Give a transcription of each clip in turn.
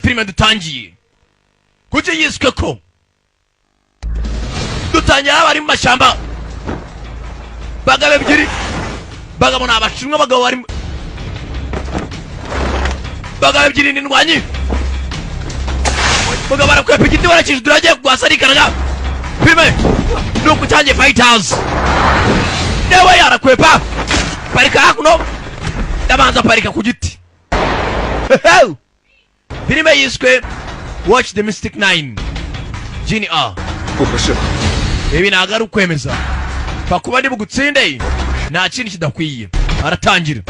filime dutangiye kuki yiswe ko dutangira abari mu mashyamba bagabo ebyiri bagabo n'abashinwa bagabo bari bagabo ebyiri n'indwanyi bagabo barakwepa igiti barakije turagiye kugwasarikanaga filime nuko utangiye fighters newe yarakwepa parika hakuno ndabanza parika ku giti filime yiswe Watch the Mystic 9 Genie A 不合适。 ibi ntago ari ukwemeza pakuba ndi bugutsinde nta kintu kidakwiye aratangira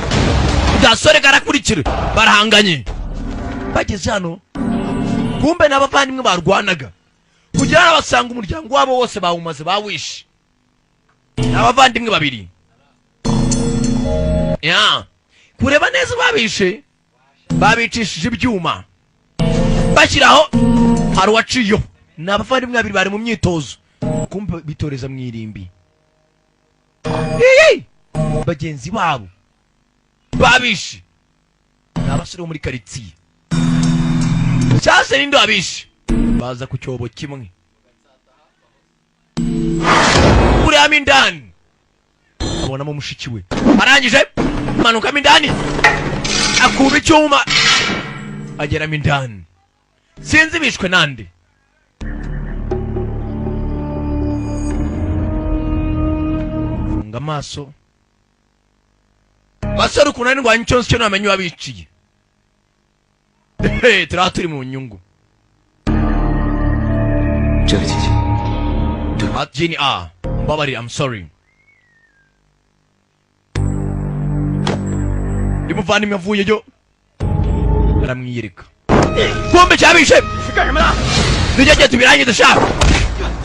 gasore karakurikira barahanganye bageze hano kumbe n'abavandimwe barwanaga kugira ngo basanga umuryango wabo wose bawumaze bawishe n'abavandimwe babiri ya kureba neza babishe babicishije ibyuma bashyiraho hari uwaciyo n'abavandimwe babiri bari mu myitozo kumbe bitoreza mu irimbi bagenzi babo babishe n'abasore bo muri karitsiye cyase ninde wabishe baza ku cyobo kimwe kuramo indani abonamo mushiki we arangije manukamo indani akuba icyuma ageramo indani sinzi bishwe nande funga amaso basore ukuntu ari ndwanya cyose cyo namenye wabiciye turaba turi mu nyungu 这位姐姐，对不起， Genie A mbabarira I'm sorry ndimuvandimwe avuyeyo aramwiyereka kumbe cyabishe 是干什么的？ nijyagiye tubirangiza shaka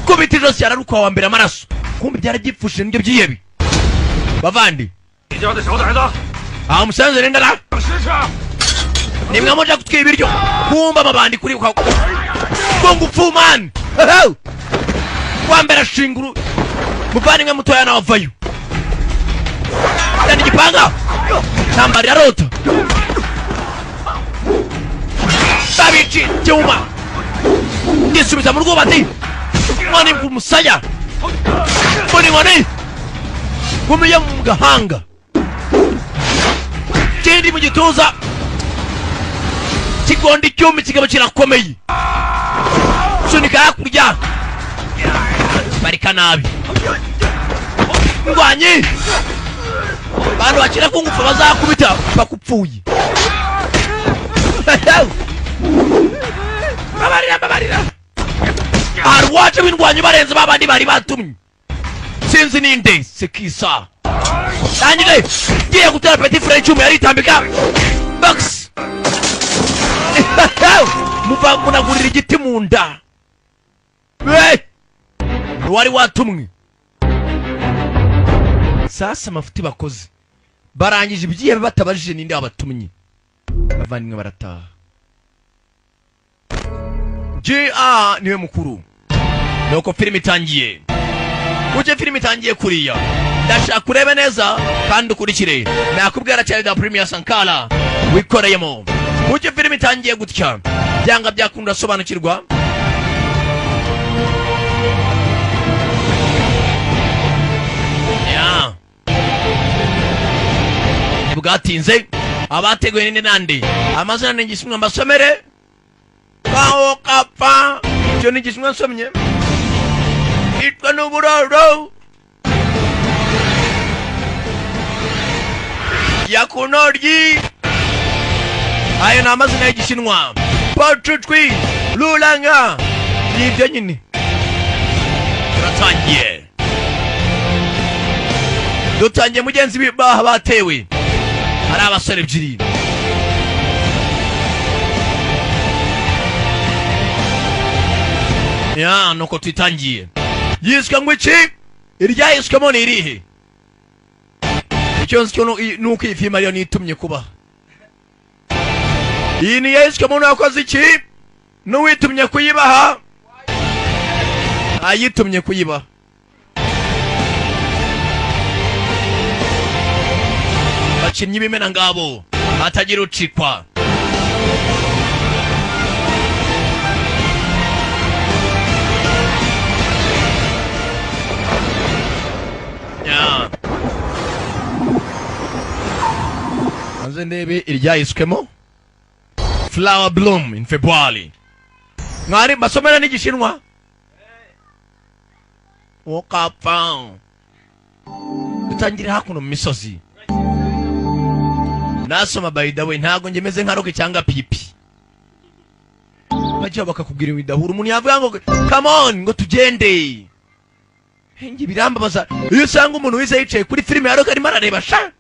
kubita ijosi yararukwa wa mbere amaraso kumbe byaragipfushije nibyo byihebe bavandi 你家的小崽子， aha musanze nenda 实吃。 nimwe muja kutwiba ibiryo kumbe amabandi kuri kwa ngo upfumane wa mbere ashinguru muvandimwe mutoya nawe avayo kandi igipanga ntambara yarota babici cyuma ndisubiza mu rwubati mwani kumusaya mboni kumiye mu gahanga kindi mu gituza kigondi cyumi kigabo kirakomeye sunika hakurya barika nabi ndwanyi bantu bakira kungufa bazakubita bakupfuye babarira hari waje w'indwanyi barenze babandi bari batumye sinzi ninde sekisa tangire ngiye gutera petit frère cyumi yaritambika box muva munagurira igiti mu nda wari watumwe sasa amafuti bakoze barangije ibyiye batabajije ninde wabatumye bavandimwe barataha G.A. niwe mukuru nuko filime itangiye uje filime itangiye kuriya ndashaka kurebe neza kandi ukurikire nakubwira cyane da Premier Sankara wikoreyemo uje filime itangiye gutya byanga byakunda sobanukirwa ya bwatinze abateguye ninde nande amazina ni gisumwa mbasomere kawo kapa cyo ni gisumwa nsomye itwa n'uburoro yakunoryi ayo ni amazina y'igishinwa pacutwi ruranga nibyo nyine turatangiye dutangiye mugenzi baha batewe hari abasore ebyiri ya nuko tutangiye yiswe ngo iki iryahiswemo ni irihe icyo nzi cyo nuko iyi filime ariyo nitumye kuba iyi ni yahiswemo n'uwakoze iki n'uwitumye kuyibaha ayitumye kuyibaha bakinnyi b'imena ngabo hatagira ucikwa kanze ndebe iryahiswemo flower bloom in February. Mwari basomera n'igishinwa ukapfa utangire hakuno mu misozi. Nasoma by the way ntago ngemeze nka roke cyangwa pipi. Bajya bakakubwira widahura umuntu yavuga ngo come on ngo tugende. Ngi birambabaza iyo usanga umuntu wize yicaye kuri filime ya roke arimo arareba sha.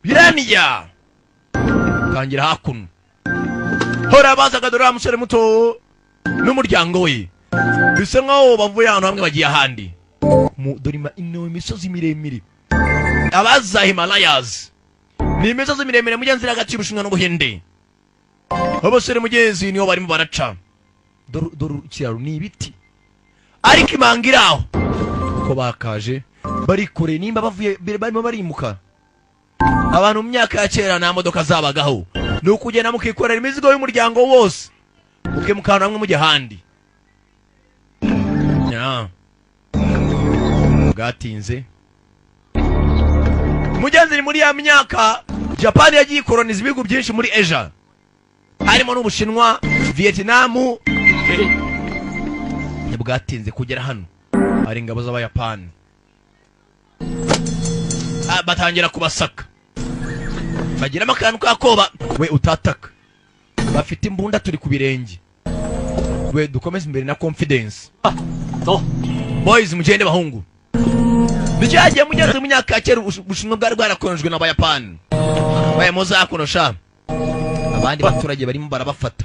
Biraniya. Tangira hakuno. Hora bazaga dore amusore muto n'umuryango we. Bisa nkaho bavuye ahantu hamwe bagiye ahandi. Dore ino imisozi miremire. Abaza Himalayas. Ni imisozi miremire mugenzi hagati y'Ubushinwa n'Ubuhinde. Abasore mugenzi niho barimo baraca. Dore ikiraro ni ibiti. Ariko imangiraho. Uko bakaje bari kure nimba bavuye barimo barimuka. Abantu mu myaka ya kera nta modoka zabagaho. Nuko ugenda mukikorera imizigo y'umuryango wose. Ukemukana namwe mujye handi. Gatinze. Mugenzi muri ya myaka Japan yagiye koloniza ibihugu byinshi muri Asia. Harimo n'Ubushinwa, Vietnam. Bwatinze kugera hano. Ari ingabo z'Abayapani. Batangira kubasaka. Bagira amakanu kakoba we utataka. Bafite imbunda turi ku birenge. We dukomeze imbere na confidence. So Boys mugende bahungu. Bijaje munyara mu myaka ya kera Ubushinwa bwari bwarakonjwe n'Abayapani. Baye moza akunosha. Abandi baturage barimo barabafata.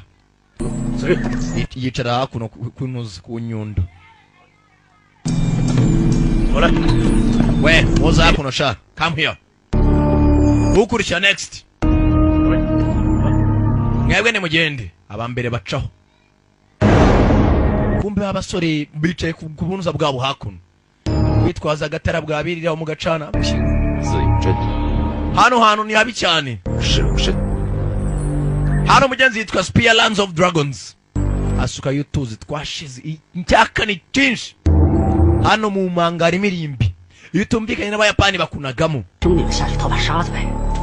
Yicara hakuno kunuza ku nyundo. Ora. We moza akunosha. Come here. Ukurikira next. Mwebwe ne mugende abambere bacaho. Kumbe abasore bicaye ku bunuza bwabo hakuno. Bitwaza agatara bwabirira mu gacana. Hano ni habi cyane. Hano mugenzi yitwa Spearlands of Dragons. Asuka yutuzi twashize incyaka ni cyinshi. Hano mu mangari mirimbi. Yutumvikanye n'Abayapani bakunagamo.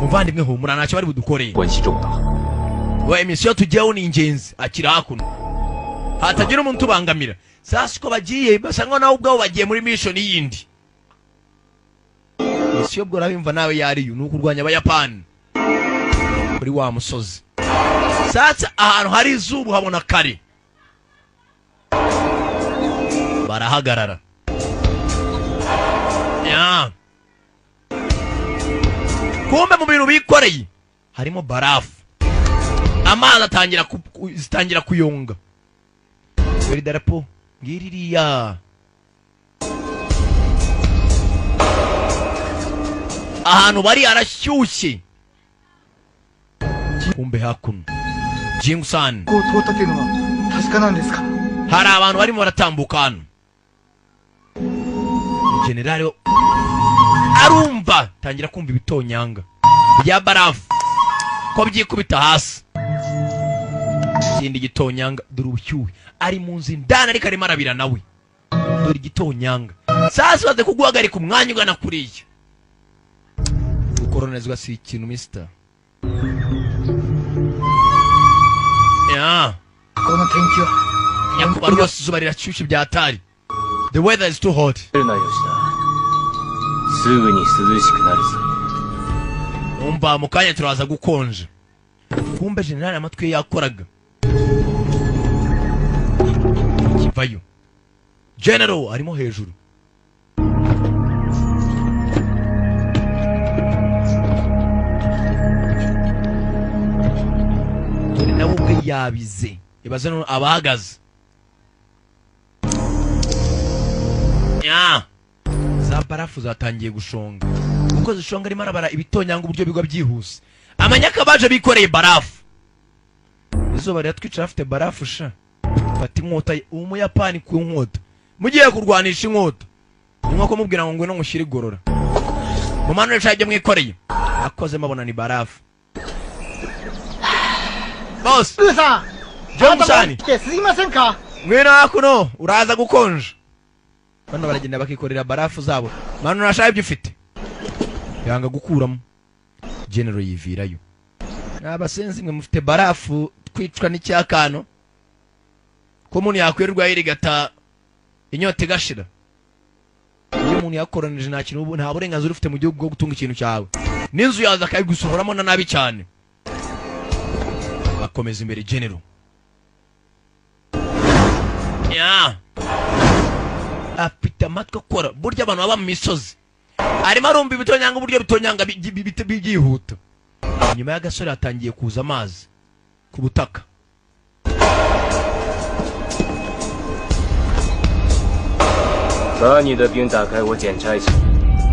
Muvandimwe humura ntacyo bari budukoreye. We emission tujyaho ni ingenzi akira hakuno. Hatagira umuntu ubangamira. Sasa ko bagiye basanga nawe ubwaho bagiye muri mission yindi. Mission bwo rabimva nawe yari yu nuko urwanya Abayapani. Kuri wa musozi. Sasa ahantu hari izubu habona kare. Barahagarara. Kumbe mu bintu bikoreye harimo barafu. Amazi zitangira kuyonga. Bari darapo ngiririya. Ahantu bari arashyushye. Kumbe hakuno Jingsan hari abantu barimo baratambuka hano. General arumva tangira kumva ibitonyanga bya barafu ko byikubita hasi. Ikindi gitonyanga dore ubushyuhe ari mu nzi ndana ariko arimo arabira nawe. Dore igitonyanga sasa baze kuguhagarika umwanya ugana kuriya. Ukoronezwa si ikintu mister. Nyakubarwa izuba rirashyushye byatari. The weather is too hot. Umva mukanya turaza gukonje. Kumbe general amatwi yakoraga. Kivayo. General arimo hejuru. Dore nawe ubwe yabize. Ibaze no abahagaze. Za barafu zatangiye gushonga. Uko zishonga ari marabara ibitonyanga uburyo bigwa byihuse. Amanyaka baje bikoreye barafu. Izuba ryatwicara afite barafu sha. Fata inkota umuyapani ku nkota. Mugiye kurwanisha inkota. Nko mubwira ngo ngwino ngushyire igorora. Mu manure cyajye mwikoreye. Akoze mabona ni barafu. Boss. Jomusani. Ngwino hakuno uraza gukonja. Bano baragenda bakikorera barafu zabo. Manu nashaka ibyo ufite. Yanga gukuramo. General yivirayo. Abasenzi mwe mufite barafu twicwa n'icyakano ko umuntu yakwirirwa yirigata inyota igashira. Iyo umuntu yakoranije nta kintu ubu nta burenganzira ufite mu gihugu bwo gutunga ikintu cyawe. N'inzu yaza akayigusohoramo na nabi cyane. Bakomeza imbere General. Ya. Afite amatwi akora burya abantu baba mu misozi. Arimo arumva ibitonyanga uburyo bitonyanga byihuta. Nyuma y'agasore atangiye kuza amazi ku butaka.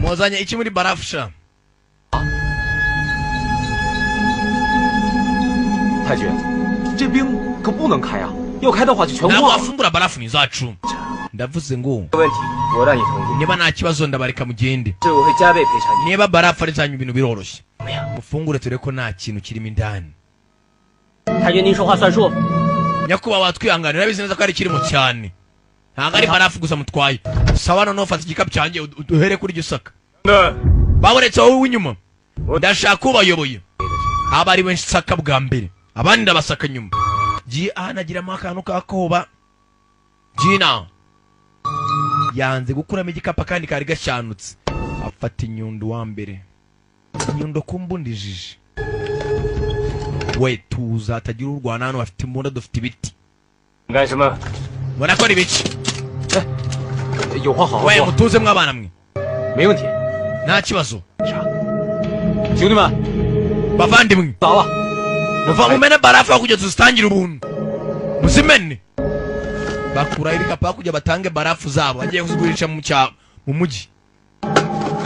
Muzanye iki muri barafu sha? 太君，这冰可不能开啊！要开的话就全化了。 Nafungura barafu ni zacu. Ndavuze ngo 没问题，我让你同意。 niba nta kibazo ndabareka mugende. 这我会加倍赔偿你。 Niba barafu ari zanyu ibintu biroroshye. Mufungure ture ko nta kintu kirimo indani. 太君，您说话算数。 Nyakuba watwihanganira bizi neza ko ari kirimo cyane. Ntabwo ari barafu gusa mutwaye. Sawa none ufata igikapu cyanjye uhere kuri gisaka. Baboretse wowe w'inyuma. Ndashaka ubayoboye. Aba ari benshi saka bwa mbere. Abandi ndabasaka nyuma. Ji anagiramo akantu kakoba. Jina yanze gukuramo igikapa kandi kari gashanutse. Afata inyundo wa mbere. Inyundo kumbundijije. We tuza atagira urwana hano bafite imbunda dufite ibiti. 干什么？ Mbona ko ari biki? 有话好好 We 说。 mutuze mwabana mwe. 没问题。 Nta kibazo. 兄弟们， Bavandimwe. 早了。 Muva mumene barafu kujya tuzitangira ubuntu. Muzimene. Bakura ibikapa kujya batange barafu zabo. Agiye kuzigurisha mu mujyi.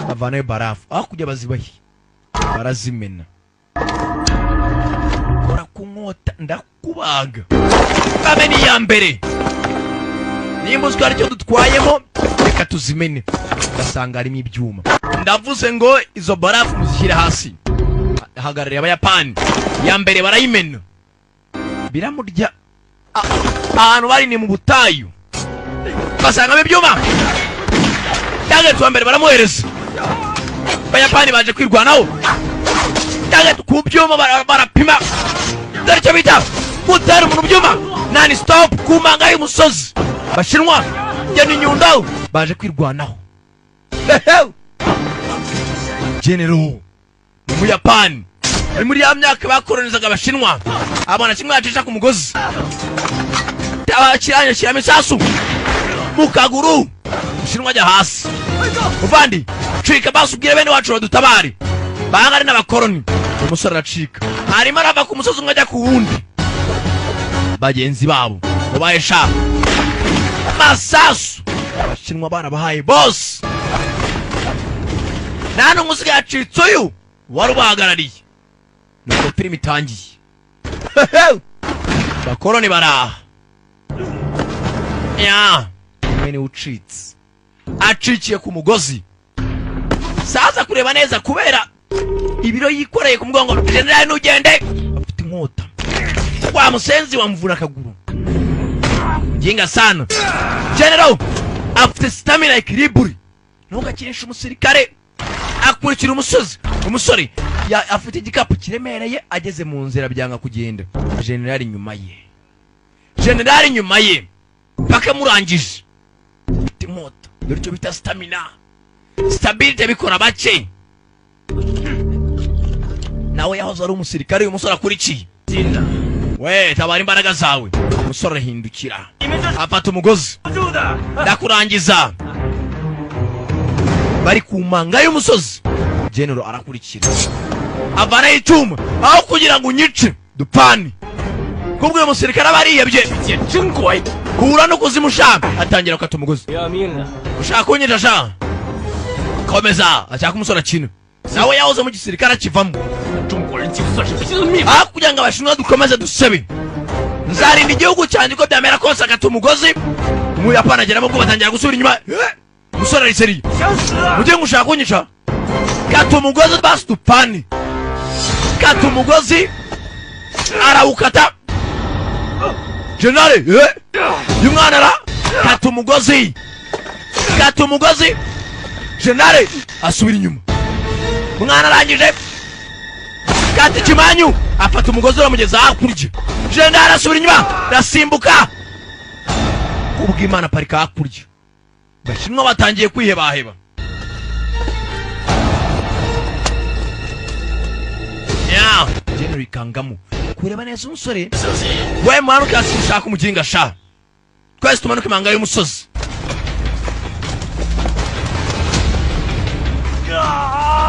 Bavanayo barafu. Aho kujya bazibahi. Barazimena. Kora kunkota ndakubaga. Kameni ya mbere. Nimba uziko ari cyo dutwayemo reka tuzimene. Ndasanga harimo ibyuma. Ndavuze ngo izo barafu muzishyire hasi. Hagarariye abayapani. Ya mbere barayimena. Biramurya. Ahantu bari ni mu butayu. Basangamo ibyuma. Target wa mbere baramuhereza. Abayapani baje kwirwanaho. Target ku byuma barapima. Dore cyo bita gutera umuntu byuma. Nani stop kumanga y'umusozi. Bashinwa njye ni Nyundo baje kwirwanaho. General mu Yapani ari muri ya myaka bakoronizaga abashinwa abana kimwe yacisha ku mugozi tabakiranye kirame sasu mu kaguru Umushinwa ajya hasi. Muvandi cika basubwire bene wacu badutabare bangari n'abakoroni. Umusore aracika arimo arava ku musozi umwe ajya ku wundi. Bagenzi babo ubayesha masasu Abashinwa barabahaye boss. Nano musiga yacitse uyu wari ubahagarariye. Nuko filimi itangiye. Bakoroni baraha. Ya mwene ucitse acikiye ku mugozi. Saza kureba neza kubera ibiro yikoreye ku mugongo. General nugende afite inkota. Wa musenzi wamvura akaguru. Jinga sana. General afite stamina ikiriburi. Ntugakinisha umusirikare akurikira umusozi. Umusore afite igikapu kiremereye ageze mu nzira byanga kugenda. General inyuma ye. General inyuma ye. Paka murangije. Timoto dore cyo bita stamina. Stability bikora bake. Nawe yahoze ari umusirikare umusore akurikiye. We tabara imbaraga zawe. Umusore ahindukira afata umugozi ndakurangiza. Bari kumanga y'umusozi. General arakurikira avana icyuma aho kugira ngo unyice dupani. Kubwo umusirikare bariyebye cyingwe kura no kuzimushaka atangira gukata umugozi. Ushaka kunyica sha komeza ashaka umusore akina. Nawe yahoze mu gisirikare akivamo. Ah kugira ngo abashinwa dukomeze dusebe. Nzarinda igihugu cyane ko byamera kose akata umugozi. Umuyapani ageramo bwo batangira gusubira inyuma. Umusore ariseri mugiye ngushaka kunyica kata umugozi basi dupani. Kata umugozi arawukata. General y'umwana ra kata umugozi. Kata umugozi. General asubira inyuma. Umwana arangije kati kimanyu afata umugozi uramugeza hakurya General arasubira inyuma arasimbuka ubw'Imana parika hakurya Bashinwa batangiye kwihebaheba ya General Kangamu kureba neza umusore we manuka ashaka umuginga sha twese tumanuka imanga y'umusozi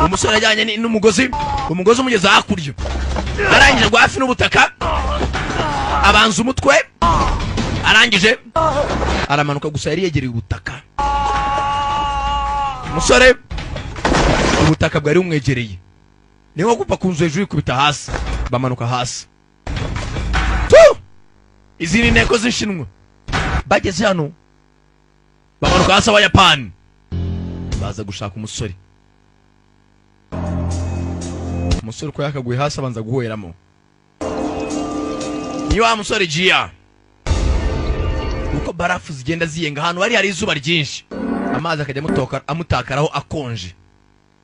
umusore ajyanye n'umugozi umugeza hakurya arangije gwafi n'ubutaka abanza umutwe arangije aramanuka gusa yari yegereye ubutaka umusore ubutaka bwari umwegereye niho kupa kunzu hejuru kubita hasi bamanuka hasi izi ni inteko z'Ishinwa bageze hano bamanuka hasi Abayapani baza gushaka umusore uko yakaguye hasi abanza guhoeramo ni wa musore Jia uko barafu zigenda ziyenga hano hari izuba ryinshi amazi akajya amutakaraho akonje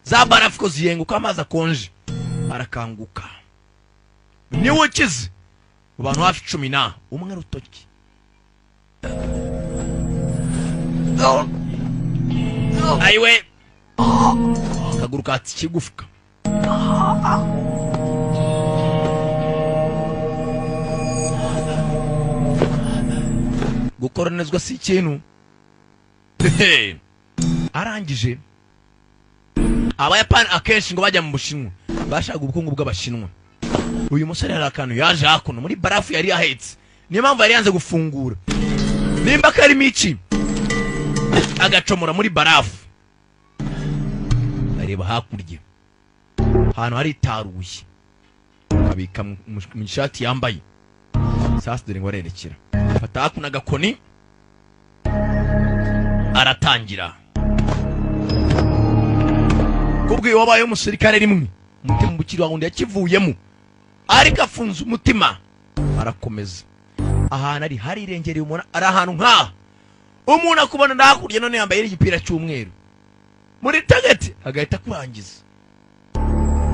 za barafu ko ziyenga uko amazi akonje arakanguka niwe ukize mu bantu hafi 10 umwe rutoki aiwe kaguru katsi kigufuka gukoronezwa si ikintu arangije Abayapani akenshi ngo bajya mu Bushinwa bashaka ubukungu bw'Abashinwa uyu musore hari akantu yaje hakuno muri barafu yari ahetse niyo mpamvu yari yanze gufungura nimba karimo iki agacomora muri barafu areba hakurya hano hari itaruye abika mu shati yambaye sasa dore ngo arerekera fata hakuno agakoni aratangira kubwiye wabaye umusirikare rimwe umutima bukiri wawe yakivuyemo ariko afunze umutima arakomeza ahantu hari irengereye umuntu ari ahantu nka umuntu akubona ndakurya none yambaye igipira cy'umweru muri tageti agahita kurangiza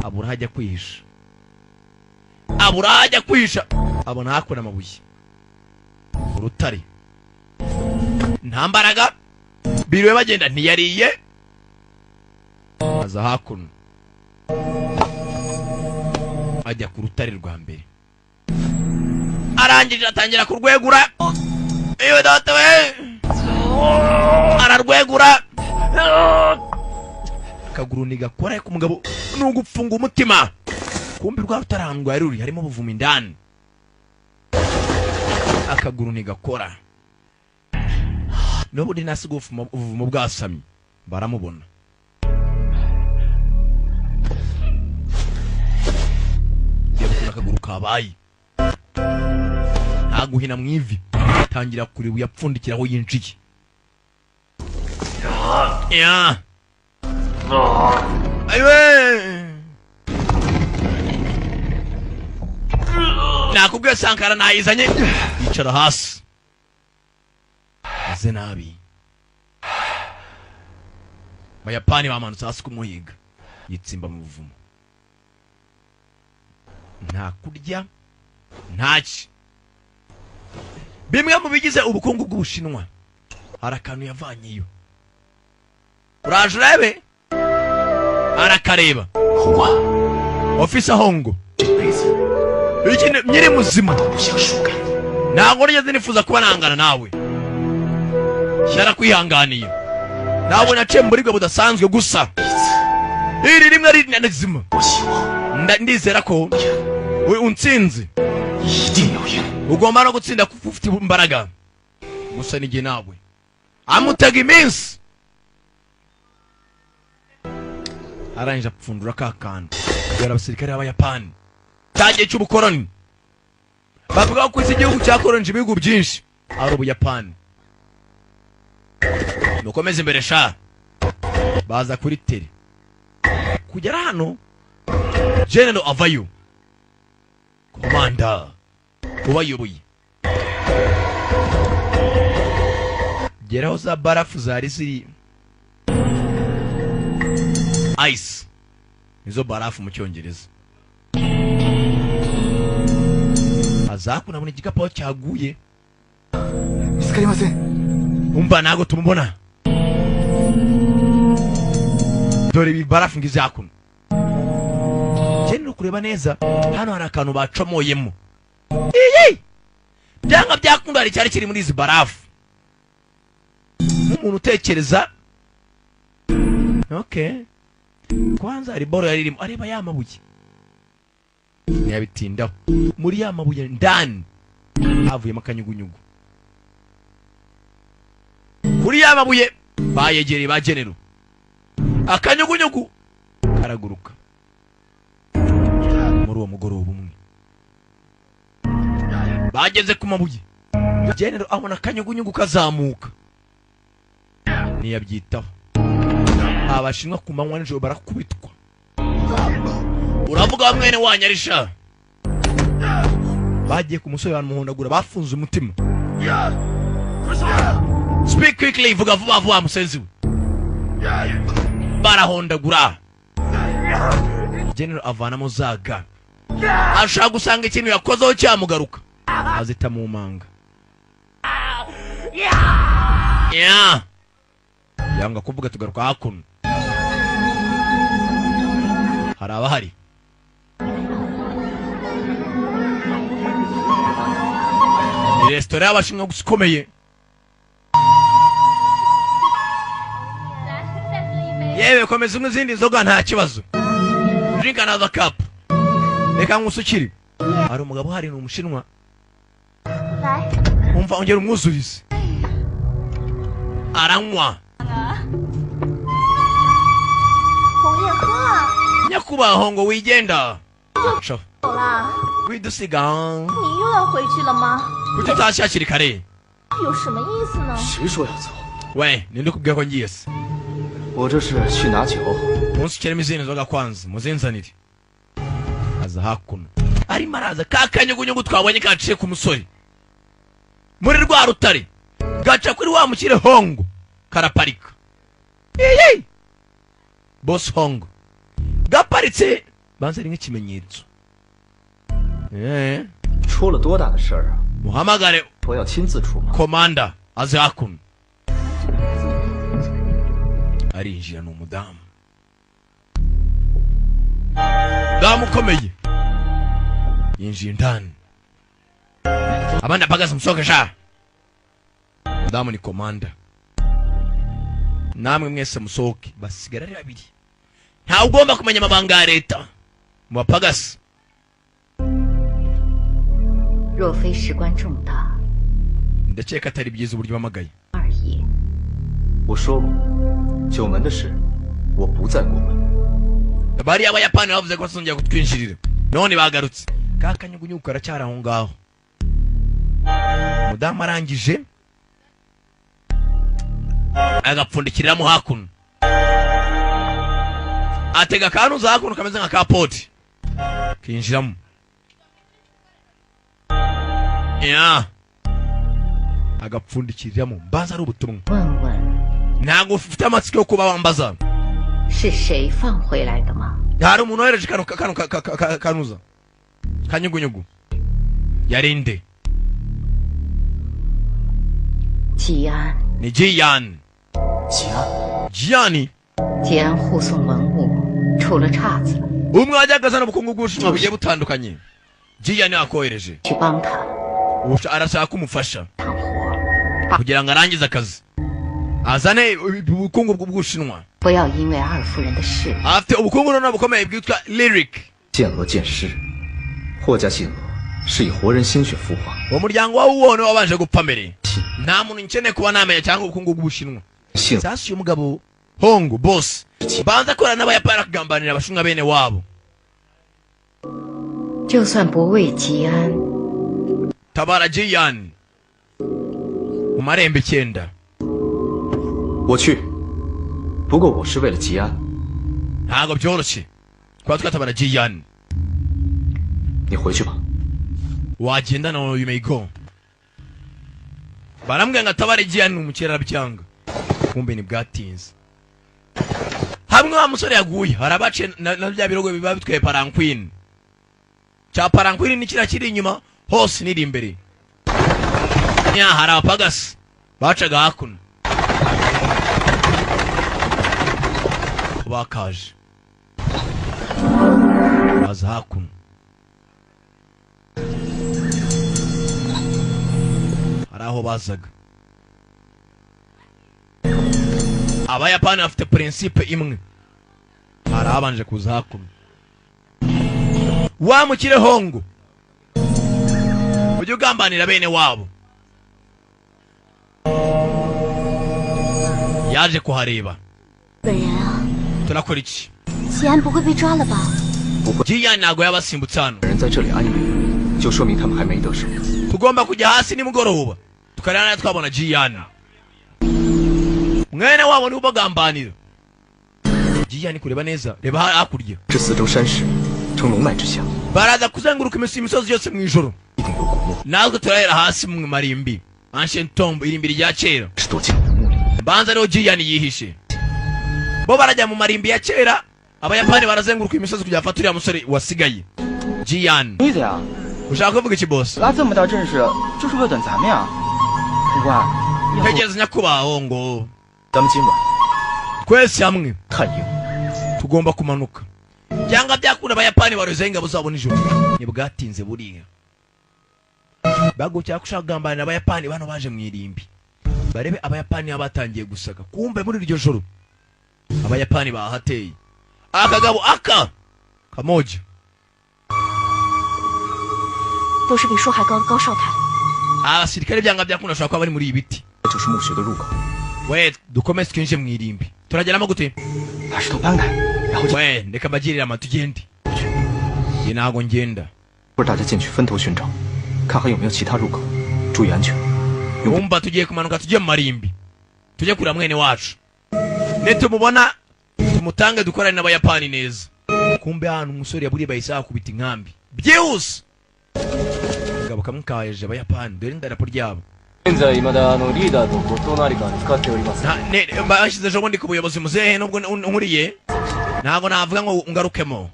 abura hajya kwihisha abona hakuna amabuye urutare nta mbaraga biriwe bagenda ntiyariye aza hakuno ajya ku rutare rwa mbere arangije atangira kurwegura iyo data we ararwegura akaguru nigakora ku mugabo n'ugupfunga umutima kumbi rwa rutarangwa yaruri harimo buvuma indani akaguru nigakora nobudi nasigo uvumo bwasamye baramubona yakura akaguru kabaye ntaguhina mu ivi tangira kuri yapfundikiraho yinjiye ya aiwe nakubwiye Sankara nayizanye yicara hasi aze nabi Abayapani bamanutse hasi kumuhiga yitsimba mu buvumo nta kurya ntaki bimwe mu bigize ubukungu bw'Ubushinwa arakantu yavanyeyo uraje urebe arakareba ofisa hongo ikindi nyiri muzima ntabwo nigeze nifuza kuba nangana nawe narakwihanganiye nawe naciye muri bwo budasanzwe gusa iri rimwe ari nizima ndizera ko untsinze ugomba no gutsinda kuko ufite imbaraga gusa n'igihe nawe amutega iminsi arangije apfundura kakanda yari abasirikare b'Abayapani cyagiye cy'ubukoroni bavuga ko iki gihugu cyakoronje ibihugu byinshi ari Ubuyapani nukomeze imbere sha baza kuri tele kugera hano General avayo komanda ubayoboye geraho za barafu zari ziri ice nizo barafu mu Cyongereza azakuna muri igikapu cyaguye 見つかりません。 umva ntago tumubona dore ibi barafu ngize hakuno Jenero kureba neza hano hari akantu bacomoyemo iyi byanga byakunda hari cyari kiri muri izi barafu nk'umuntu utekereza okay kwanza hari boro yaririmo areba ya mabuye ntiyabitindaho muri ya mabuye ndani havuyemo akanyugunyugu kuri ya mabuye bayegereye ba Jenero akanyugunyugu karaguruka muri uwo mugoroba umwe bageze ku mabuye Jenero abona akanyugunyugu kazamuka ntiyabyitaho abashinwa ku manywa nijoro barakubitwa uravuga mwene wanyarisha bagiye ku musore bamuhondagura bafunze umutima speak quickly vuga vuba vuba musenzi we barahondagura Jenero avanamo zaga ashaka gusanga ikintu yakozeho cyamugaruka azita mu manga yanga kuvuga tugaruka hakuno hari abahari ni resitora y'abashinwa gusa ikomeye yewe komeza n'izindi nzoga nta kibazo drink another cup reka nkusukire hari umugabo hari ni umushinwa umva ongera umwuzurize aranywa nyakubaho ngo wigenda widusiga 你又要回去了吗？ kuki utashye hakiri kare 有什么意思呢？ 谁说要走？ we ninde ukubwiye ko ngiye se 我这是去拿酒。 munsukiremo izindi nzoga kwanza muzinzanire aza hakuno arimo araza ka kanyugunyugu twabonye kaciye ku musore muri rwa rutare gaca kuri wa mukire hongo karaparika iyi boss hongo gaparitse banze ari nk'ikimenyetso 出了多大的事儿啊！ muhamagare 我要亲自出马。 komanda aze hakuno arinjira ni umudamu damu ukomeye yinjiye indani abandi apagaze musohoke sha umudamu ni komanda namwe mwese musohoke basigara ari babiri ntawe ugomba kumenya amabanga ya leta mu bapagasi 若非事关重大 ndakeka atari byiza uburyo bamagaye 而已。 我说过，九门的事，我不再过问。 bariya abayapani bavuze ko bazongera kutwinjirira none bagarutse ka kanyugunyugu karacyari aho ngaho umudamu arangije agapfundikiriramo hakuno atega akantu za hakuno kameze nka kapoti kinjiramo agapfundikiriramo mbaza ari ubutumwa 问问 ntabwo ufite amatsiko yo kuba wambaza 是谁放回来的吗？ hari umuntu wohereje kanuza kanyugunyugu yarinde 吉安， ni Jian 吉安， Jian 吉安护送文物出了岔子了， umwe wajyaga azana ubukungu bw'ubushinwa bugiye butandukanye Jian yakohereje 去帮他 arashaka kumufasha 干活， kugira ngo arangize akazi azane ubukungu bw'ubushinwa 不要因为二夫人的事 afite ubukungu noneho bukomeye bwitwa lyric 剑娥剑师，霍家剑娥是以活人心血孵化， umuryango wawe uwone wabanje gupfa mbere nta muntu nkeneye kuba namenya cyangwa ubukungu bw'ubushinwa 幸 sasa uyu mugabo hongo boss banza korana n'abayapani akagambanira abashinwa bene wabo 就算不为吉安， tabara Jian mu marembo 9 我去。不过我是为了吉安， ntabwo byoroshye kuba twatabara Jian 你回去吧。 wagenda na you may go barambwira ngo atabare Jian ni umukerarugendo kumbe ni bwatinze hamwe wa musore yaguye harabace na bya birogo biba bitwaye parankwin cya parankwin ni kira kiri inyuma hose niri imbere nya hari abapagasi bacaga hakuno bakaje baza hakuno hari aho bazaga abayapani bafite principe imwe hari abanje kuza hakuno wamukire hongo ujye ugambanira bene wabo yaje kuhareba 本人啊， turakora iki 吉安不会被抓了吧？ Jiyan ntago yabasimbutse hano 人在这里安营，就说明他们还没得手。 tugomba kujya hasi nimugoroba tukareba nayo twabona Jiyan mwene wabo niwe ubagambanira Jiyan kureba neza reba hakurya 这四周山势呈龙脉之下， baraza kuzenguruka imisozi yose mu ijoro 一定有古墓， natwe turahera hasi mu marimbi ancient tomb irimbi rya kera 是躲进古墓里。 banza rero Jiyan yihishe bo barajya mu marimbi ya kera abayapani barazenguruka imisozi kugira bafate uriya musore wasigaye Jiyan 意思呀？ ushaka kuvuga iki boss 拉这么大阵势，就是为了等咱们呀。不过，要不 tegereza nyakubaho ngo 咱们今晚 twese hamwe 探营， tugomba kumanuka byanga byakunda abayapani baroze ingabo zabo nijoro nibwatinze buriya bagukira kushaka kugambanira abayapani bano baje mu irimbi barebe abayapani abatangiye gusaka kumbe muri iryo joro abayapani bahateye akagabo aka kamoja 都是比树还高的高哨台。 abasirikare byanga byakunda ashobora kuba bari muri ibiti 这就是墓穴的入口。 we dukomeze twinjire mu irimbi turageramo gute 把石头搬开，然后就 we reka mbagirire ama tugende njye ntago ngenda 不是大家进去分头寻找，看还有没有其他入口，注意安全。 umva tugiye kumanuka tujye mu marimbi tujye kureba mwene wacu nitumubona tumutange dukorane n'abayapani neza kumbe hano umusore yaburiye bahise bakubita inkambi byihuse akagabo kamwe kaje abayapani dore indarapo ryabo 現在未だリーダーと後藤のありかに使っております。 bashyize ejo bundi ku buyobozi muzehe nubwo nkuriye ntabwo navuga ngo ngarukemo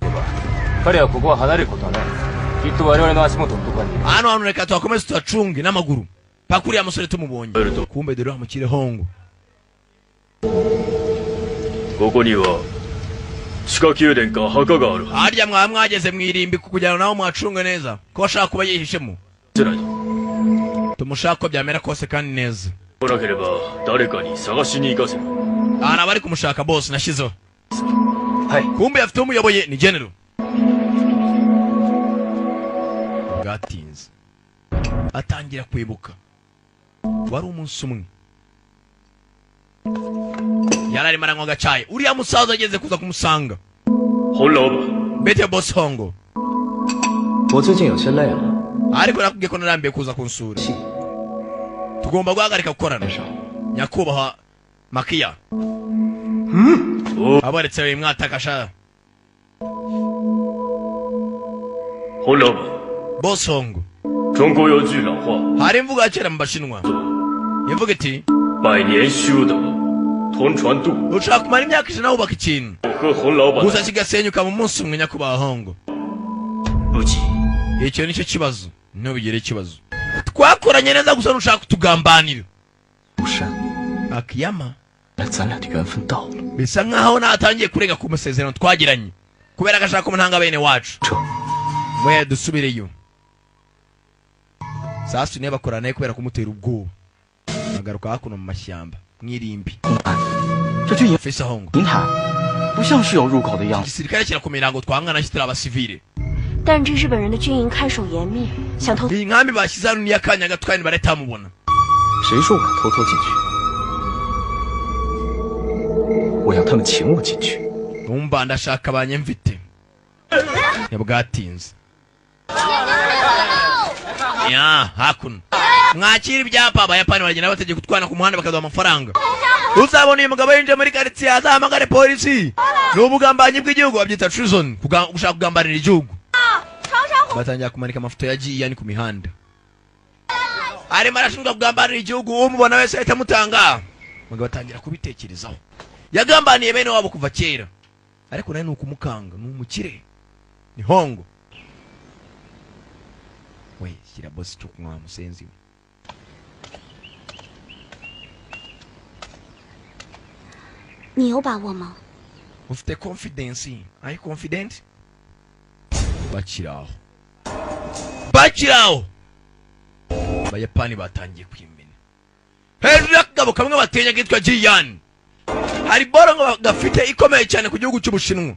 彼はここは離れることはない。きっと我々の足元のところに。 hano hantu reka tuhakomeze tuhacunge n'amaguru paka uriya musore tumubonye kumbe dore hamukire hongo ここには地下宮殿か墓がある。 harya mwaba mwageze mu irimbi kugira ngo nawe mwacunge neza ko bashaka kuba yihishemo じゃないと。 tumushaka ko byamera kose kandi neza 来なければ誰かに探しに行かせる。 hari abari kumushaka bose nashyizeho はい。 kumbe afite umuyoboye ni general bwatinze atangira kwibuka wari umunsi umwe yari arimo aranywa agacayi uriya musaza ageze kuza kumusanga 本老板， bete boss hongo 我最近有些累了， ariko nakubwiye ko narambiye kuza kunsura tugomba guhagarika gukorana nyakubahwa makiya abaretse bimwatakasha 本老板， boss hongo 中国有句老话， hari imvugo ya kera mu bashinwa imvuga iti 百年修得同船渡。 ushaka kumara imyaka ijana wubaka ikintu 我和洪老板 gusa kigasenyuka mu munsi umwe nyakubahwa hongo 不急， icyo nicyo kibazo ntubigire ikibazo twakoranye neza gusa nushaka kutugambanira 不是， akiyama 但咱俩的缘分到了。 bisa nkaho natangiye kurega ku masezerano twagiranye kubera ko ashaka umuntanga bene wacu 这 mwe dusubireyo sasa niba bakorana naye kubera kumutera ubwoba agaruka hakuno mu mashyamba mwirimbi 公安，这军营 fesa hongo 平坦，不像是有入口的样子。 igisirikare kirakomera ngo twangana kitari abasivile 但是这日本人的军营看守严密，想偷 iyi nkambi bashyize hano niyo akanya gato kandi baratamubona 谁说我要偷偷进去？我要他们请我进去。 numva ndashaka abanyemvite ntibwatinze ya hakuno mwakira ibyapa abayapani bagenda bategeka utwana ku muhanda bakaduha amafaranga uzabona uyu mugabo yinjiye muri karitsiye azahamagare polisi ni ubugambanyi bw'igihugu babyita treason gushaka kugambanira igihugu batangira kumanika amafoto ya Jiyan ku mihanda arimo arashinjwa kugambanira igihugu umubona wese ahita amutanga mugabo batangira kubitekerezaho yagambaniye bene wabo kuva kera ariko nawe ni ukumukanga ni umukire ni hongo we shyira boss cyo kunywa musenzi we.你有把握吗？ Ufite confidence? Are you confident? Bakiraho. Abayapani batangiye kwimena. Hejuru y'akagabo kamwe batenya kitwa Jiyan. Hari boro ngo gafite ikomeye cyane ku gihugu cy'Ubushinwa.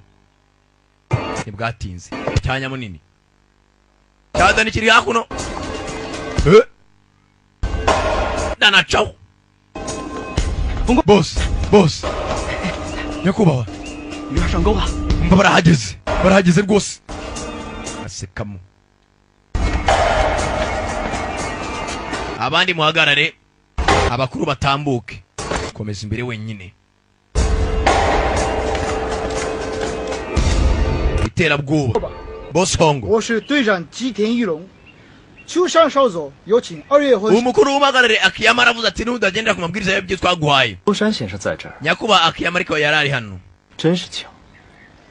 Ntibwatinze. Cyanya munini. Cyadani kiri hakuno. Dana chao. Boss. Nyakubawa. 鱼儿上钩了。 barahageze rwose. Asekamo. Abandi muhagarare. Abakuru batambuke. Komeza imbere wenyine. Iterabwoba. Boss Hongo. 我是队长吉田玉龙，秋山少佐有请2月婚。 Umukuru w'umuhagarare Akiyama aravuze ati nudagendera ku mabwiriza y'ibyo twaguhaye. 秋山先生在这儿， Nyakuba Akiyama ariko yarari hano. 真是巧，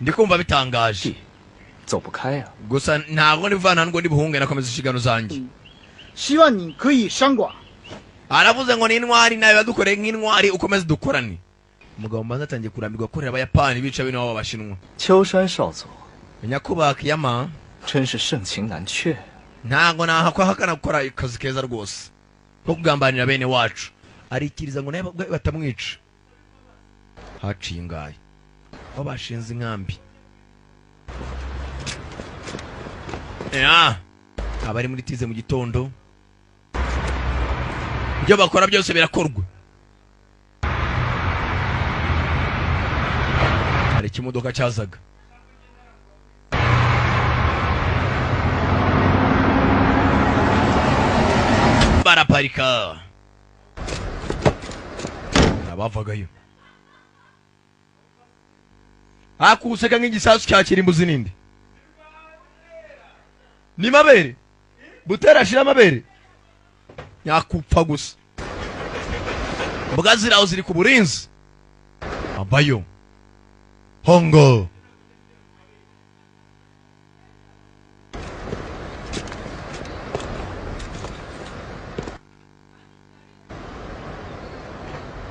Ndikumva bitangaje. 走不开呀。 Gusa ntabwo ndivana ngo ndibuhunge nakomeza inshingano zanjye. 希望你可以商寡。 Aravuze ngo ni intwari nawe badukoreye nk'intwari ukomeze dukorane. Umugabo mbanza atangiye kurambirwa korera abayapani bica bino baba bashinwa. 秋山少佐， Nyakuba Akiyama 真是盛情难却。 ntago nahakana gukora akazi keza rwose ko kugambanira bene wacu arikiriza ngo nawe batamwica. Haciye ingaye aho bashinze inkambi. Abari muri tize mu gitondo ibyo bakora byose birakorwa. Hari ikimodoka cyazaga. Baraparika. Abavagayo. Akuseka nk'igisasu cyakira imbuzi nindi. Ni mabere. Butera shira mabere. Yakupfa gusa. Mbuga ziraho ziri ku burinzi. Abayo. Hongo.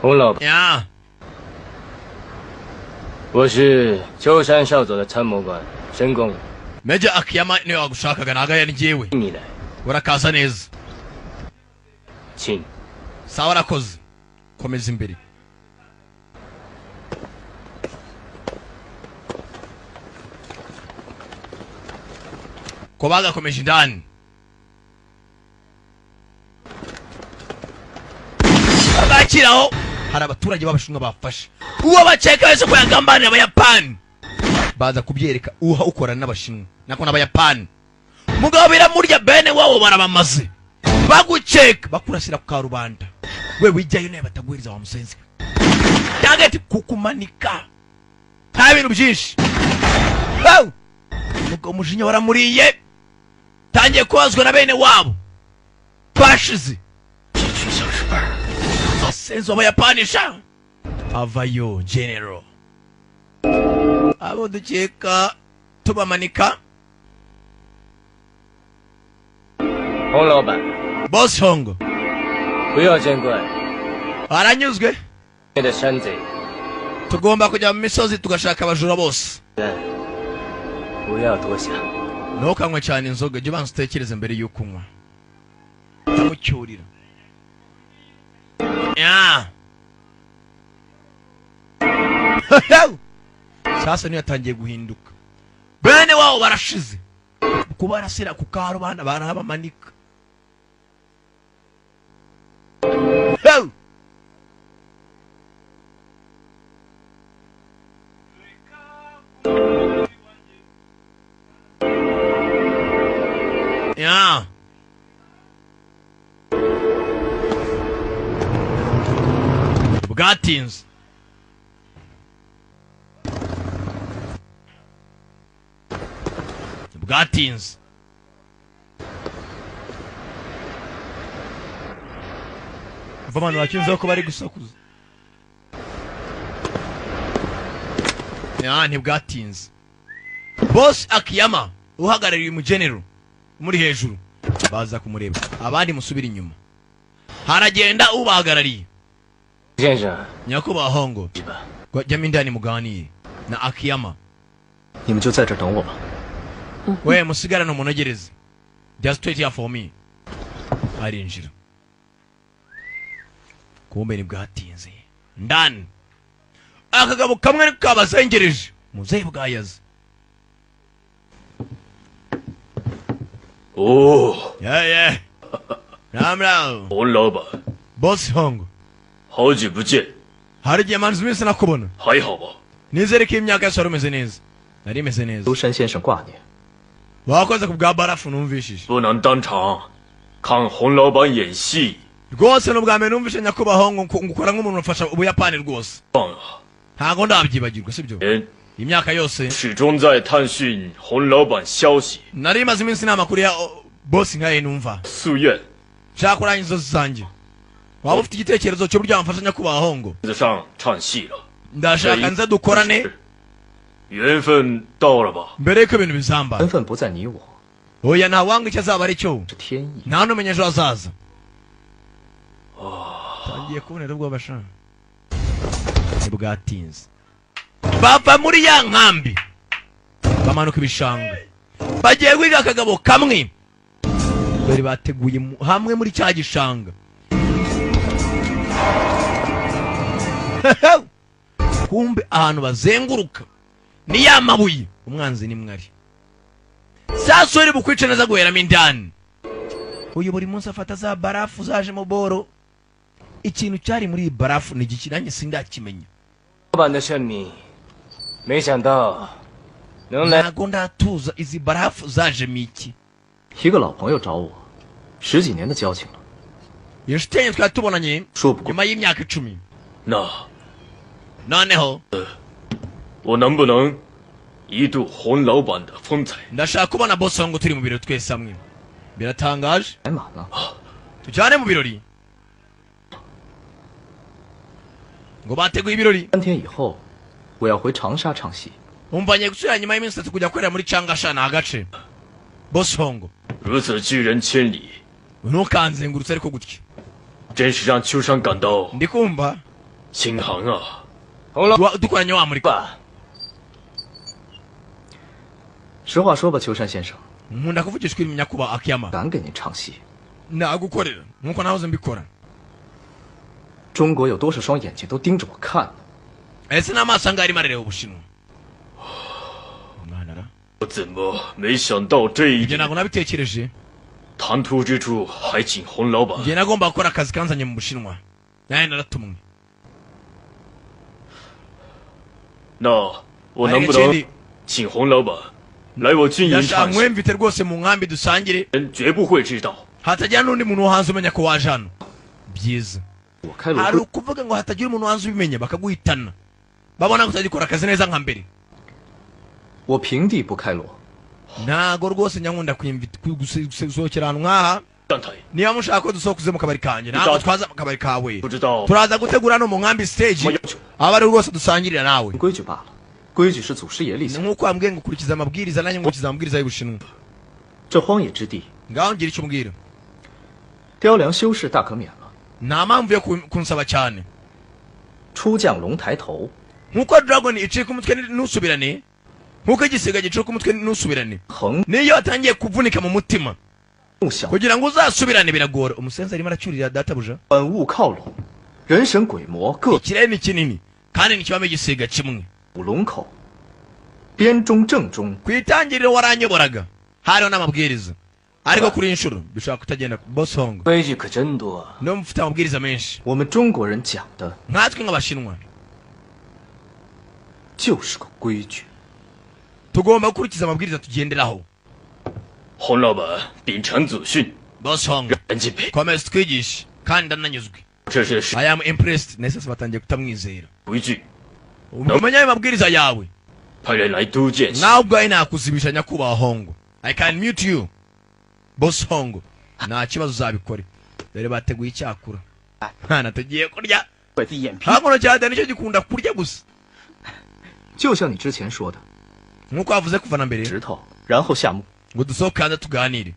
洪老板， Ya. 我是秋山少佐的参谋官申公， Meja Akiyama niwe wagushakaga naga yari njyewe. 你来， Urakaza neza. 请。 Sawa arakoze. Komeza imbere. Ko bagakomeje indani. Abakiraho hari abaturage b'abashinwa bafashe. Uwo baceka wese ko yagambanira abayapani. Baza kubyereka uha ukora n'abashinwa. Nako n'abayapani. Mugabo biramurya bene wabo barabamaze. Baguceka bakurasira ku karubanda. We wijyayo naye batagwiriza wa musenzi. Target kukumanika. Nta bintu byinshi. Mugabo umujinya waramuriye. Tangiye kubazwa na bene wabo. Bashize. Senzo abayapanisha. Avayo general. Abo dukeka tubamanika. 洪老板， Boss Hongo. 不要见怪， Aranyuzwe. 你的山贼， Tugomba kujya mu misozi tugashaka abajura bose. 不要多想。 Ntukanywe cyane inzoga, jya ubanza utekereze mbere y'uko unywa. Mucyurira. Ya. Sasa niyo yatangiye guhinduka. Bene wao barashize. Kuba arasira ku karubanda barabamanika. Ya. Bwatinze. Bwatinze. Vamano bakinze ko bari gusakuza. Ya ntibwatinze. Boss Akiyama uhagarariye mu general muri hejuru baza kumureba abandi musubira inyuma haragenda ubahagarariye 先生， nyakubahwa hongo 是吧？ jyamo indani muganire na akiyama 你们就在这儿等我吧。 we musigarane umunogereze just wait here for me arinjira kumbe ni bwatinze ndani akagabo kamwe kabasengereje muzehe bwayaze 哦， yeah ram ram 洪老板， boss hongo 好久不见， hari igihe manzi iminsi nakubona 还好吧？ nizere ko imyaka yose wari umeze neza nari meze neza 庐山先生挂念， wakoze ku bwa barafu numvishije 不能当场看洪老板演戏， rwose n'ubwa mbere numvise nyakubahwa hongo ngukora nk'umuntu ufasha ubuyapani rwose 棒啊！ ntago ndabyibagirwa sibyo 人 imyaka yose 始终在探寻洪老板消息， nari maze iminsi nta makuru ya boss nkaye numva 夙愿 nshaka kurangiza inzozi zanjye waba ufite igitekerezo cy'uburyo wamfasha nyakubahwa hongo 子上唱戏了， ndashaka nza dukorane 缘分到了吧？ mbere y'uko ibintu bizamba 缘分不在你我， oya ntawanga icyo azaba ari cyo 是天意。 nta n'umenya ejo hazaza tangiye kubonera ubwoba sha ntibwatinze bava muri ya nkambi bamanuka ibishanga bagiye kwiga akagabo kamwe bari bateguye hamwe muri cya gishanga kumbe ahantu bazenguruka ni ya mabuye umwanzi ni mwari sasa uri bukwice neza guheramo indani uyu buri munsi afata za barafu zaje mu boro ikintu cyari muri iyi barafu ni igiki nanjye sindakimenya 老板的圣明，没想到能来 ntago ndatuza izi barafu zajemo iki 一个老朋友找我，10几年的交情了， iyo nshuti yanjye twari tubonanye 说不过 nyuma y'imyaka 10那 noneho 我能不能一睹洪老板的风采？ ndashaka kubona boss wangu turi mu birori twese hamwe biratangaje 摆满了。 tujyane mu birori ngo bateguye ibirori 3天以后，我要回长沙唱戏。 umvanye gusubira nyuma y'iminsi 3 kujya korera muri Changasha na agace boss wangu 如此拒人千里， ntukanzengurutse ariko gutya 真是让秋山感到 ndikumva 心寒啊！ 洪老 dukoranye wa muri 板， 实话说吧，秋山先生， nkunda kuvugisha ukuri nyakubahwa akiyama 敢给您唱戏。 nagukorera nkuko nahoze mbikora 中国有多少双眼睛都盯着我看呢？ ese n'amaso angahe arimo arareba ubushinwa umwana ra 我怎么没想到这一 ibyo 点？ ntabwo nabitekereje 唐突之处还请洪老板。 njye nagomba gukora akazi kanzanye mu bushinwa nawe naratumwe 那我能 hari 不能 ikindi 请洪老板来我军营 ndashaka 唱戏？ nkwemvite rwose mu nkambi dusangire 人绝不会知道。 hatagira n'undi muntu wo hanze umenya ko waje hano byiza 我开罗 hari 会， ukuvuga ngo hatagira umuntu wo hanze ubimenya bakaguhitana babona ko utagikora akazi neza nka mbere 我平地不开罗。 ntago rwose nyankunda gusohokera ahantu nk'aha 站台 niba mushaka ko dusohokuze mu kabari kanjye ntabwo twaza mu kabari kawe 不知道 turaza gutegura hano mu nkambi stage 什么要求？ aba ari rwose dusangirira nawe 规矩罢了，规矩是祖师爷立 ni 下。 nk'uko wambwiye ngo ukurikiza amabwiriza nanjye ngukurikiza amabwiriza y'ubushinwa 这荒野之地， ngaho ngira icyo umbwira 雕梁修饰大可免了。 nta mpamvu yo kunsaba cyane 出将龙抬头， nk'uko dragon iciye ku mutwe ntusubirane nk'uko igisiga giciye ku mutwe ntusubirane 横 niyo watangiye kuvunika mu mutima 用小 kugira ngo uzasubirane biragora umusenzi arimo aracyurira databuja 本物靠拢，人神鬼魔各 ikirere ni kinini kandi ntikibamo igisiga kimwe 五龙口，边中正中， ku itangiriro waranyoboraga hariho n'amabwiriza ariko kuri iyi nshuro bishobora kutagenda boss hongo 规矩可真多。 niyo mufite amabwiriza menshi 我们中国人讲的 nkatwe nk'abashinwa 就是个规矩。 tugomba gukurikiza amabwiriza tugenderaho 洪老板秉承祖训， boss hongo 让人敬佩。 komeza twigishe kandi ndananyuzwe 这是 I am impressed nese batangiye kutamwizera 规矩， umenya ayo mabwiriza yawe 派人来督建。 nawe ubwawe nakuzibisha nyakubahwa hongo I can mute you boss hongo nta kibazo uzabikore dore bateguye icyakura mwana tugiye kurya 我的眼皮， hakuno cyane nicyo gikunda kurya gusa 就像你之前说的， nk'uko wavuze kuva na mbere 石头，然后下墓。 ngo dusohoke hanze tuganire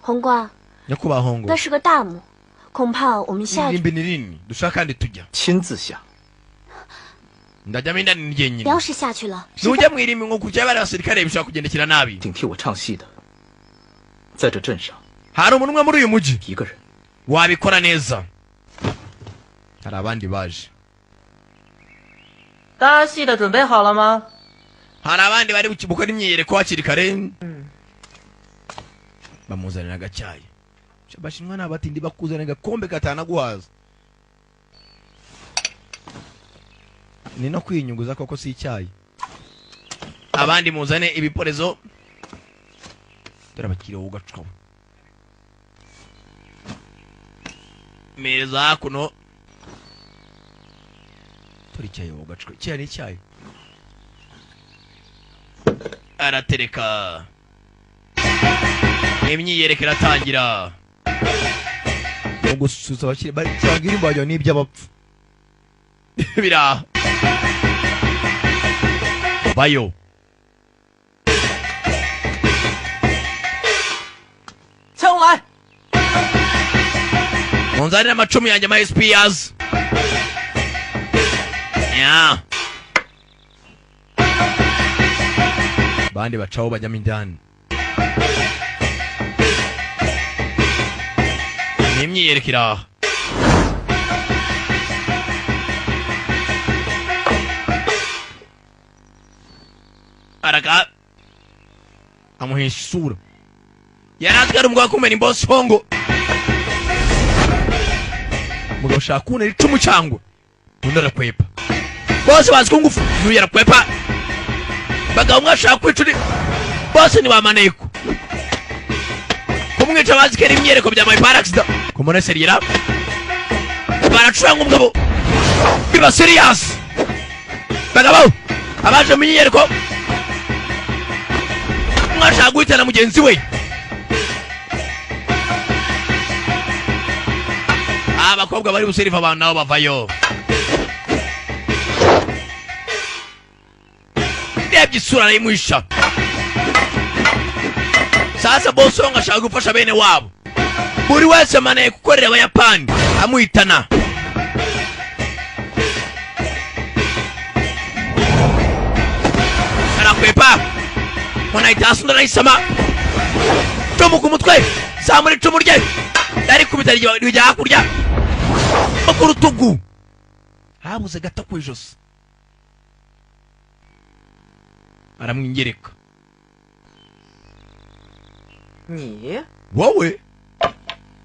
红瓜， nyakubahwa hongo 那是个大墓，恐怕我们下去 irimbi ni rinini dushaka kandi tujya 亲自下。 ndajyamo indani ni jyenyine 要是下去了，实 nujya 在 mu irimbi ngo kujya bari abasirikare bishobora kugendekera nabi 顶替我唱戏的，在这镇上 hari umuntu umwe muri uyu mujyi 一个人。 wabikora neza hari abandi baje 搭戏的准备好了吗？ hari abandi bari gukora imyiyereko hakiri kare bamuzanira agacyayi abashinwa ni abatindi bakuzanira agakombe katanaguhaza ni no kwinyuguza koko si icyayi abandi muzane ibiporezo dore abakiriya ugacwa meza hakuno dore icyayi ugacwa icyayi ni icyayi aratereka imyiyereko iratangira mu gususa abakiriya bacanga irimbo bajya n'iby'abapfu biraha bayo枪来！ munzanire amacumu yanjye ama SPs ya bandi bacaho bajyamo indani ni imyiyereko iraha araka amuhesha isura yari azwi ari umugabo akumena imbosi hongo mugabo ushaka kunera icumu cyangwa undi arakwepa bose bazi ko ngufu n'uyu arakwepa bagabo umwe ashaka kwica undi bose ni ba maneko kumwica bazi ko ari imyereko byamaye par accident kumunese yera baracuranga umugabo biba serious bagabo abaje mu myereko mwashaka guhitana mugenzi we abakobwa bari buserifa abantu nabo bavayo ndebye isura arayimwisha sasa bosongo ashaka gufasha bene wabo buri wese amaneye gukorera abayapani amuhitana arakwepa munahita hasi undi arayisama cumu ku mutwe zamura icumu rye yarikubita rijya hakurya ku rutugu habuze gato ku ijosi aramwingereka 你 wowe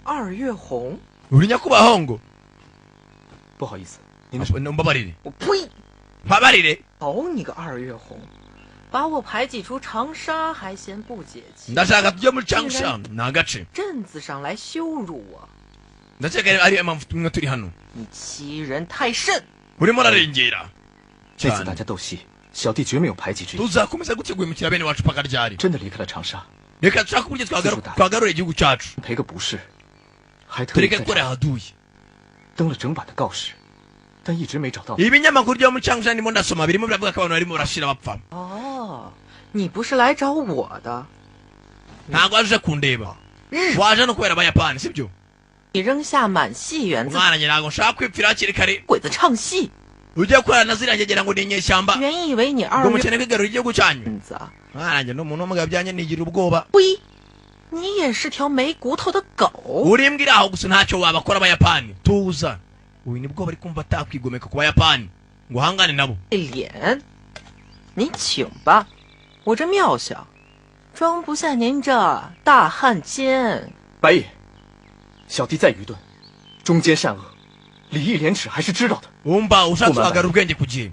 二月红， uri nyakubahwa ngo 不好意思， mbabarire 我呸！ mbabarire 好你个二月红，把我排挤出长沙还嫌不解气， ndashaka tujye muri changsha ni agace 镇子上来羞辱我， ndakeka ari impamvu tumwe turi hano 你欺人太甚！ urimo urarengera 这次大家斗戏，小弟绝没有排挤之意， tuzakomeza gutegura bene wacu paka ryari 真的离开了长沙， reka dushake uburyo twagarura igihugu cyacu 赔个不是，还特意 tureke 在 gukora ahaduye 登了整版的告示，但一直没找到。 ibinyamakuru byo muri changsha ndimo ndasoma birimo biravuga ko abantu barimo barashira bapfa 哦，你不是来找我的， ntabwo waje kundeba waje no kubera abayapani sibyo 你扔下满戏园子， umwana njye ntabwo nshaka kwipfira hakiri kare 鬼子唱戏， ujya gukorana na ziriya ngegera ngo ni inyeshyamba 原以为你 ngo 二月 mukene kwigarura igihugu cyanyu 份子啊， mwana njye n'umuntu w'umugabo byanjye nigira ubwoba 呸！你也是条没骨头的狗。 urimbwira aho gusa ntacyo wabakora abayapani tuza uyu nibwo bari kumva atakwigomeka ku bayapani ngo uhangane nabo 脸，你请吧，我这庙小，装不下您这大汉奸。 白爷，小弟再愚钝，忠奸善恶，礼义廉耻还是知道的。 umva ushatse wagarura ubwenge ku gihe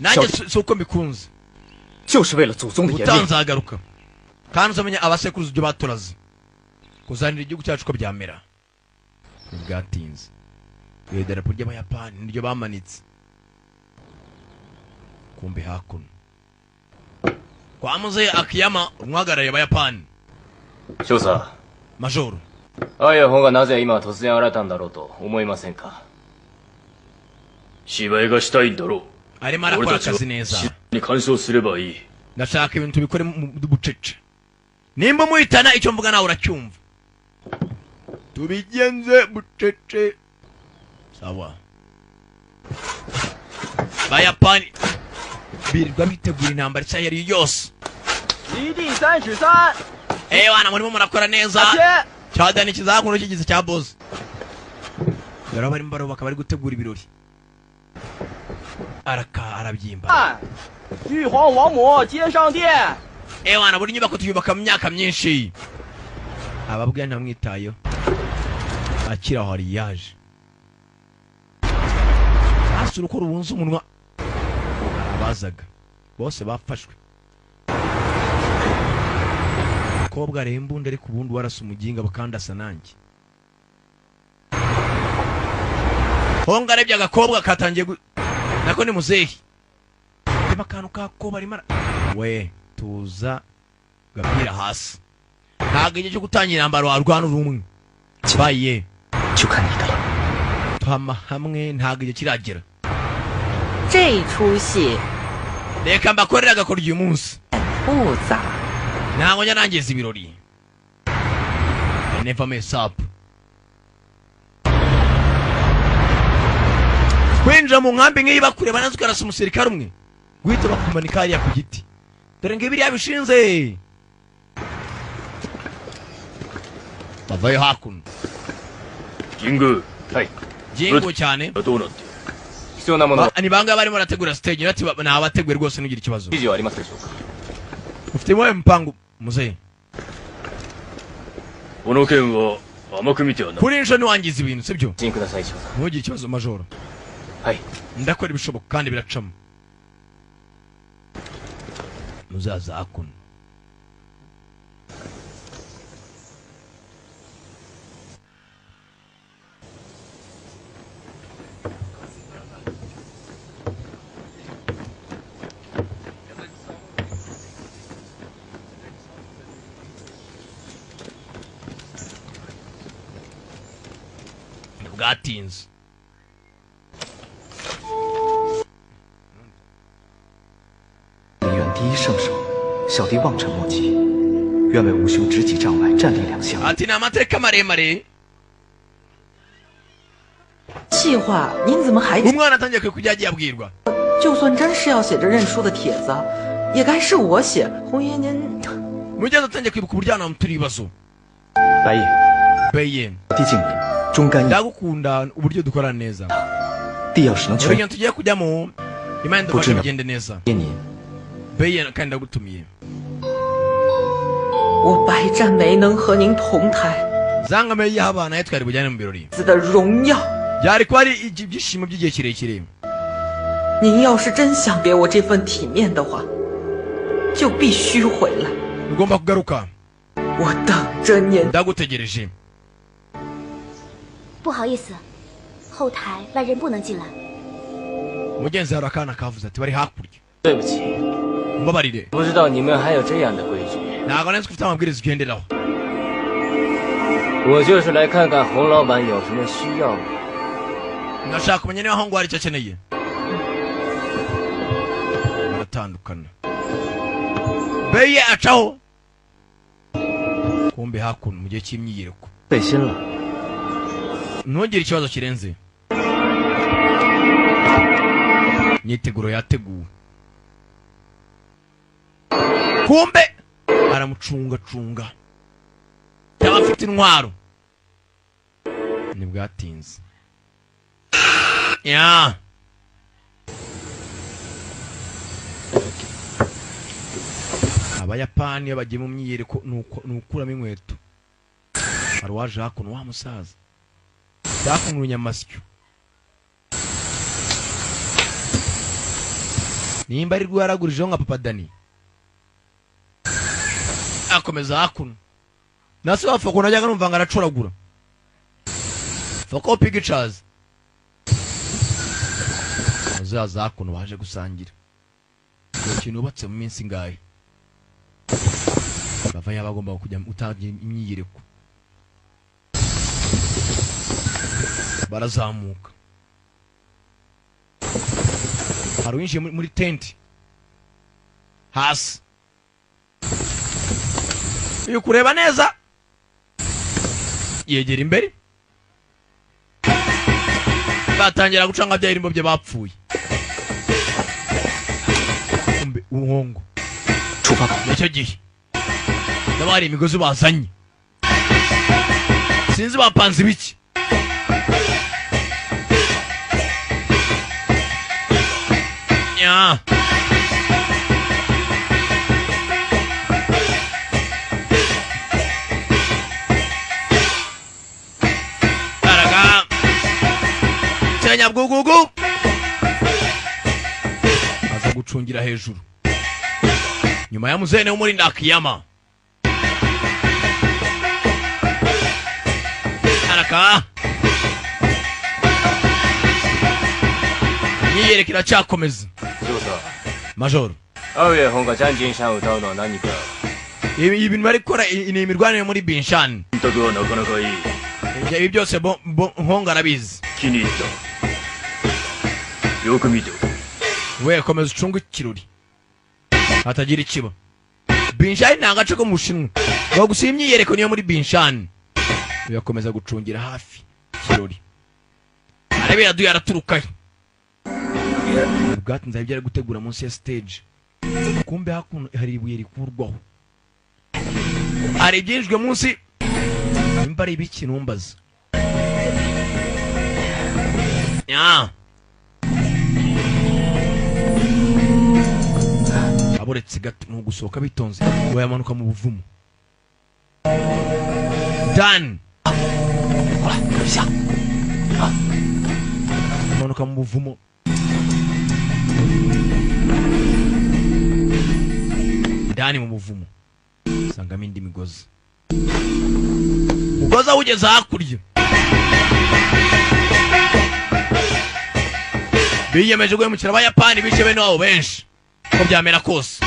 nanjye si uko mbikunze 就是为了祖宗的颜面。 utanzagaruka kandi uzamenya abasekuruza ibyo baturaze kuzanira igihugu cyacu ko byamera ntibwatinze iyo darapo ry'abayapani niryo bamanitse kumbe hakuno kwa muzehe akiyama umwagarariye abayapani 少佐 majoro アイアホンがなぜ今突然現れたんだろうと思いませんか 芝居がしたいんだろう arimo 俺 arakora たちは akazi neza 芝居に干渉すればいい ndashaka ibintu tubikore mu bucece nimba muhitana icyo mvuga nawe uracyumva tubigenze bucece. Sawa. Abayapani birirwa bitegura intambara isa yari yose. 离地33。wana murimo murakora neza. cyadani kizakuno kigize cya boss. Yara bari mbaro bakaba bari gutegura ibirori. Arabyimba. 玉皇王母接上殿。wana buri nyubako tuyubaka mu myaka myinshi. Ababwiye ntamwitayo. Akira aho ari yaje. Asura uko rubunze umunwa. Arabazaga. Bose bafashwe. Kobwa arembunda ariko ubundi warasa umuginga bakandasa nanjye. Honga arebye agakobwa katangiye nako ni muzehi. Ndema kantu kakoba rimara. We tuza gapira hasi. Ntago igihe cyo gutangira intambara warwana urumwe. Baye. Cyukanida. Twama hamwe ntago igihe kiragera. 这出戏 Reka mbakorera agakora uyu munsi. 复杂。 Ntago njya nangiza ibirori. I never mess up. Kwinjira mu nkambi nk'iyi bakureba nazo ukarasa umusirikare umwe. Guhita bakumanika hariya ku giti. Dore ngo ibiriya bishinze. Bavayo hakuno. Jingu. Hai. Jingu cyane. どうなってる？ 必要なもの。 Ni banga barimo barategura stage ati nabateguye rwose nugira ikibazo. 指示はありますでしょうか。 Ufite mwe mpango muzehe. この件は甘く見てはな。 Kuri insho ni wangiza ibintu sibyo? 人ください、少佐。 Ntugire ikibazo majoro. はい。 Ndakora ibishoboka kandi biracamo. Muzaza hakuno. Bwatinze. 远第一圣手，小弟望尘莫及，愿为吾兄执戟帐外，战力两相。 Ati ni amateka maremare. 气话您怎么还？ Umwana atangiye kujya agiye abwirwa. 就算真是要写着认输的帖子，也该是我写。红爷您， Mugeze atangiye kwibuka uburyo turi ibibazo. 白夜， Beye. 弟敬你，忠肝义。 Ndagukunda uburyo dukorana neza. 弟要是能全 Urugendo tugiye kujyamo Imana idufashe bigende neza. 接您， Beye kandi ndagutumiye. 我白湛没能和您同台， Zangame y'abana twari bujyane mu birori. 子的荣耀。 Byari ko ari ibyishimo by'igihe kirekire. 您要是真想给我这份体面的话，就必须回来。 Ugomba kugaruka. 我等着您。 Ndagutegereje. 不好意思，后台外人不能进来。 Mugenzi hari akana kavuze ati bari hakurya. 对不起， Mbabarire. 不知道你们还有这样的规矩。 Ntago nzi ko ufite amabwiriza ugenderaho. 我就是来看看洪老板有什么需要。 Ndashaka kumenya niba aho ngo hari icyo akeneye. Baratandukana. Beye acaho. Kumbe hakuno mu gihe cy'imyiyereko. 背心了。 Ntugire ikibazo kirenze. Imyiteguro yateguwe. Kumbe aramucunga. Yaba afite intwaro. Nibwatinze. Ya. Abayapani iyo bagiye mu myiyereko nukuramo inkweto. Hari waje hakuno wa musaza. Yakunuye nyamasyo. Nimba ari rwaragurijeho nka Papa Dani. Akomeza hakuno. Nasi wapfa ko najyaga numva ngo aracuragura. Foko pictures. Muzaza hakuno baje gusangira. Ikintu ubatse mu minsi ngahe. Bavanye abagomba kujya utangira imyiyereko. Barazamuka. Hari winjiye muri tent. Hasi. Iyo kureba neza. yegera imbere batangira gucanga bya irimbo bye bapfuye umuhongo nicyo gihe n'abari imigozi bazanye sinzi bapanze ibiki nya araga cyanya bwugugu aza gucungira hejuru nyuma ya muzene wo muri Ndakiyama araka niyerekera cyakomeza Major awe honga Jinshan utaho no nani ka ibintu bari gukora ni imirwanire muri Binshan Ntagwa nakanaka iyi ibi byose honga arabizi kinito yoku mite we komeza ucunga ikirori hatagira ikiba Binshan ni agace ko mu Bushinwa bagusiye imyiyereko niyo muri Binshan yakomeza gucungira hafi kirori arebe yaduye araturukaye ubwatinze ibyo ari gutegura munsi ya stage kumbe hakuno hari ibuye rikurwaho ari byinjwe munsi imba ari ibiki numbaza ya aboretse gato no gusohoka bitonze ngo yamanuka mu buvumo Dan manuka mu buvumo Dani mu buvumo sangamo indi migozi umugozi awugeze hakurya biyemeje guhemukira abayapani bice bene wabo benshi ko byamera kose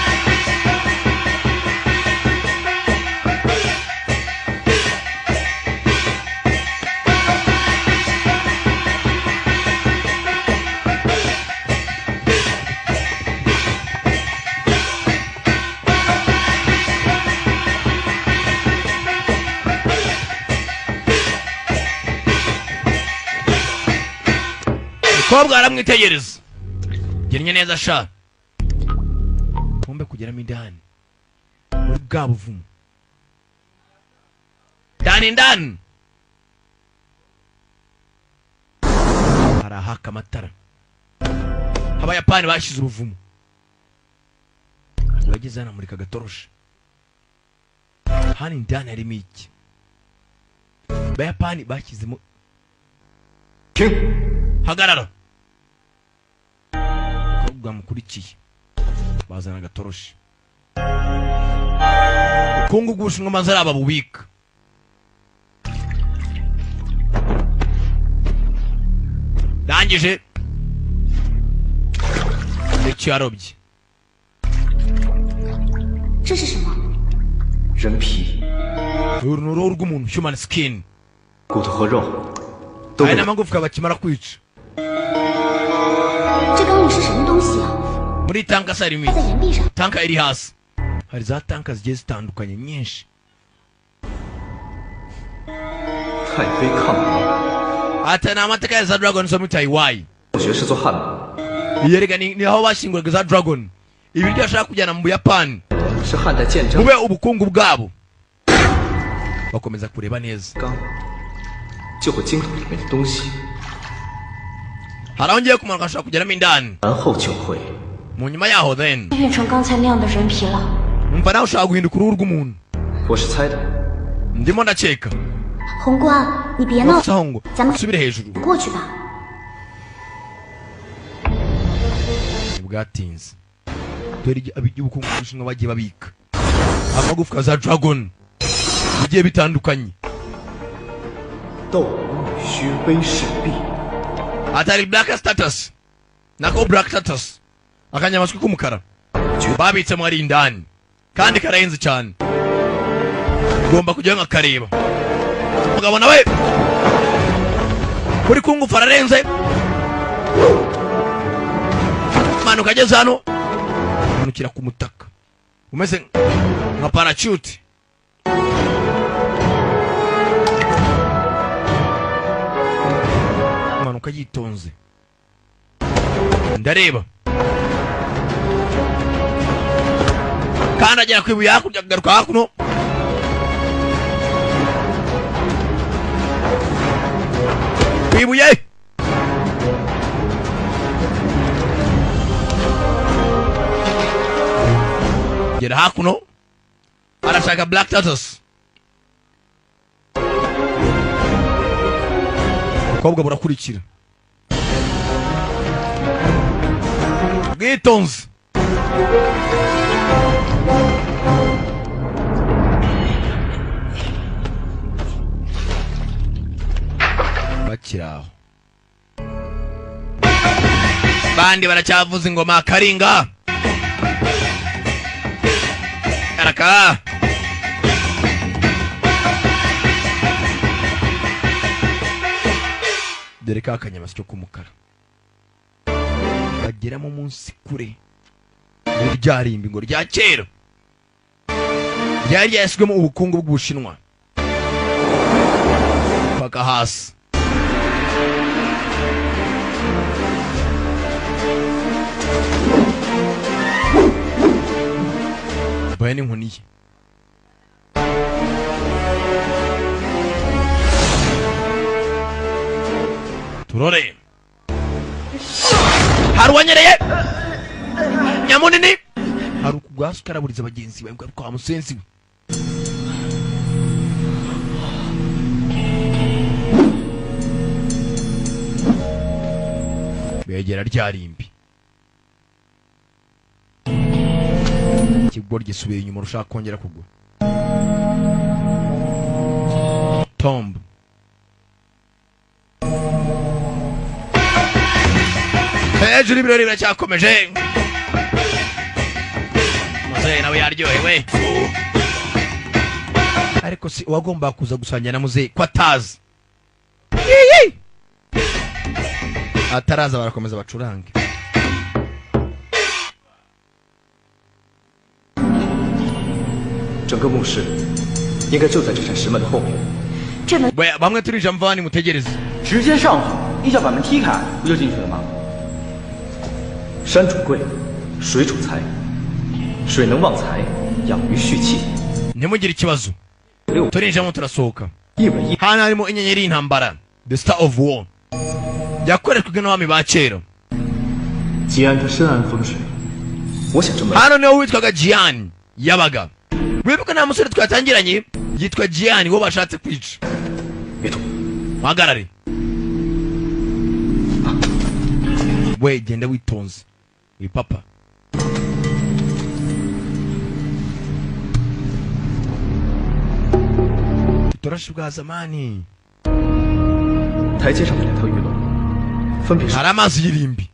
umukobwa aramwitegereza gennye neza sha kumbe kugeramo indani muri bwa buvumo ndani harahaka amatara abayapani bashize uruvumo urageze hano muri kagatorosha hano indani harimo iki abayapani bashyizemo hagarara bwamukurikiye bazana agatoroshi ukungu bw'Ubushinwa maze araba bubika ndangije icyo yarobye uru ni uruhu rw'umuntu human skin aya ni amagufwa bakimara kwica muri tanka sarimi tanka iri hasi hari za tanka zigiye zitandukanye nyinshi ata ni amateka ya za dragon zo muri Taiwan yerega ni aho bashinguraga za dragon ibi byo ashaka kujyana mu Buyapani mube ubukungu bwabo bakomeza kureba neza harongeye kumanuka ashaka kugeramo indani mu nyuma yaho then umva nawe ushaka guhinduka uruhu rw'umuntu ndimo ndakeka Hongo subire hejuru bwatinze dore iby'ubukungu bw'Ubushinwa bagiye babika amagufwa za dragon bigiye bitandukanye atari black status nako black status akanyamaswa k'umukara babitse mu ari indani kandi karayenze cyane ugomba kujya nkakareba umugabo nawe kuri kungu fararenze manuka ageze hano manukira ku mutaka umeze nka parachute aramanuka yitonze. Ndareba kandi agera ku ibuye hakurya akagaruka hakuno. Ku ibuye gera hakuno arashaka Black Tatus. Umukobwa burakurikira bwitonze. Bakiraho bandi baracyavuza ingoma Karinga araka dore ka kanyamasyo k'umukara bageramo munsi kure muri rya rimbi ngo rya kera ryari ryashyizwemo ubukungu bw'Ubushinwa paka hasi. Baye n'inkoni ye turore hari uwanyereye Nyamunini, hari ukugwasa ukaraburiza abagenzi bawe kwa musenzi we. Begera rya rimbi ikigori gisubiye inyuma rushaka kongera kugwa. Tomb hejuru ibirori biracyakomeje. Muzehe nawe yaryohewe ariko si wagomba kuza gusangira na muzehe ko atazi. Ataraza barakomeza bacurange. Bamwe turije mvani mutegereze. 直接上去，一脚把门踢开，不就进去了吗？山主贵，水主财，水能旺财，养鱼蓄气。 Ntimugire ikibazo. Turinjamo turasohoka. Hano harimo inyenyeri y'intambara, the star of war. Yakoreshwaga n'abami ba kera. 吉安他深谙风水，我想这么。 Hano niho witwaga Jian yabaga. Wibuka nta musore twatangiranye yitwa Jian wo bashatse kwica. Hagarare. We genda witonze. Uri papa. Turashi bwa zamani. 台阶上的两条鱼龙，分别是 hari amazi y'irimbi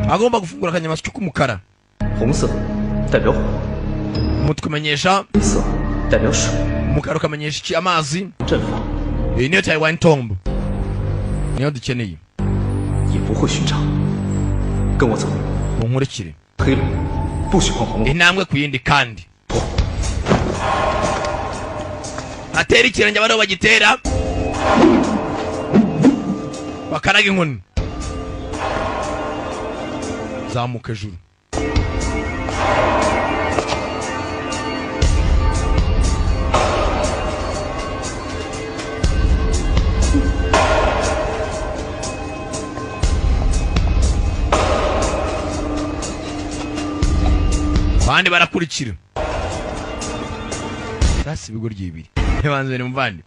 agomba gufungura akanyamasyo k'umukara. 红色代表火， umutwe umenyesha 黑色代表水， umukara ukamenyesha iki amazi. 阵法 iyi niyo Taiwan Tomb niyo dukeneye. 也不会寻常。跟我走， unkurikire. 黑龙不许碰红龙。 intambwe ku yindi kandi atera ikirenge abariho bagitera bakaraga inkoni zamuka ejuru. Bandi barakurikira. Sasa ibigoryi bibiri. Yabanze ni mvandi.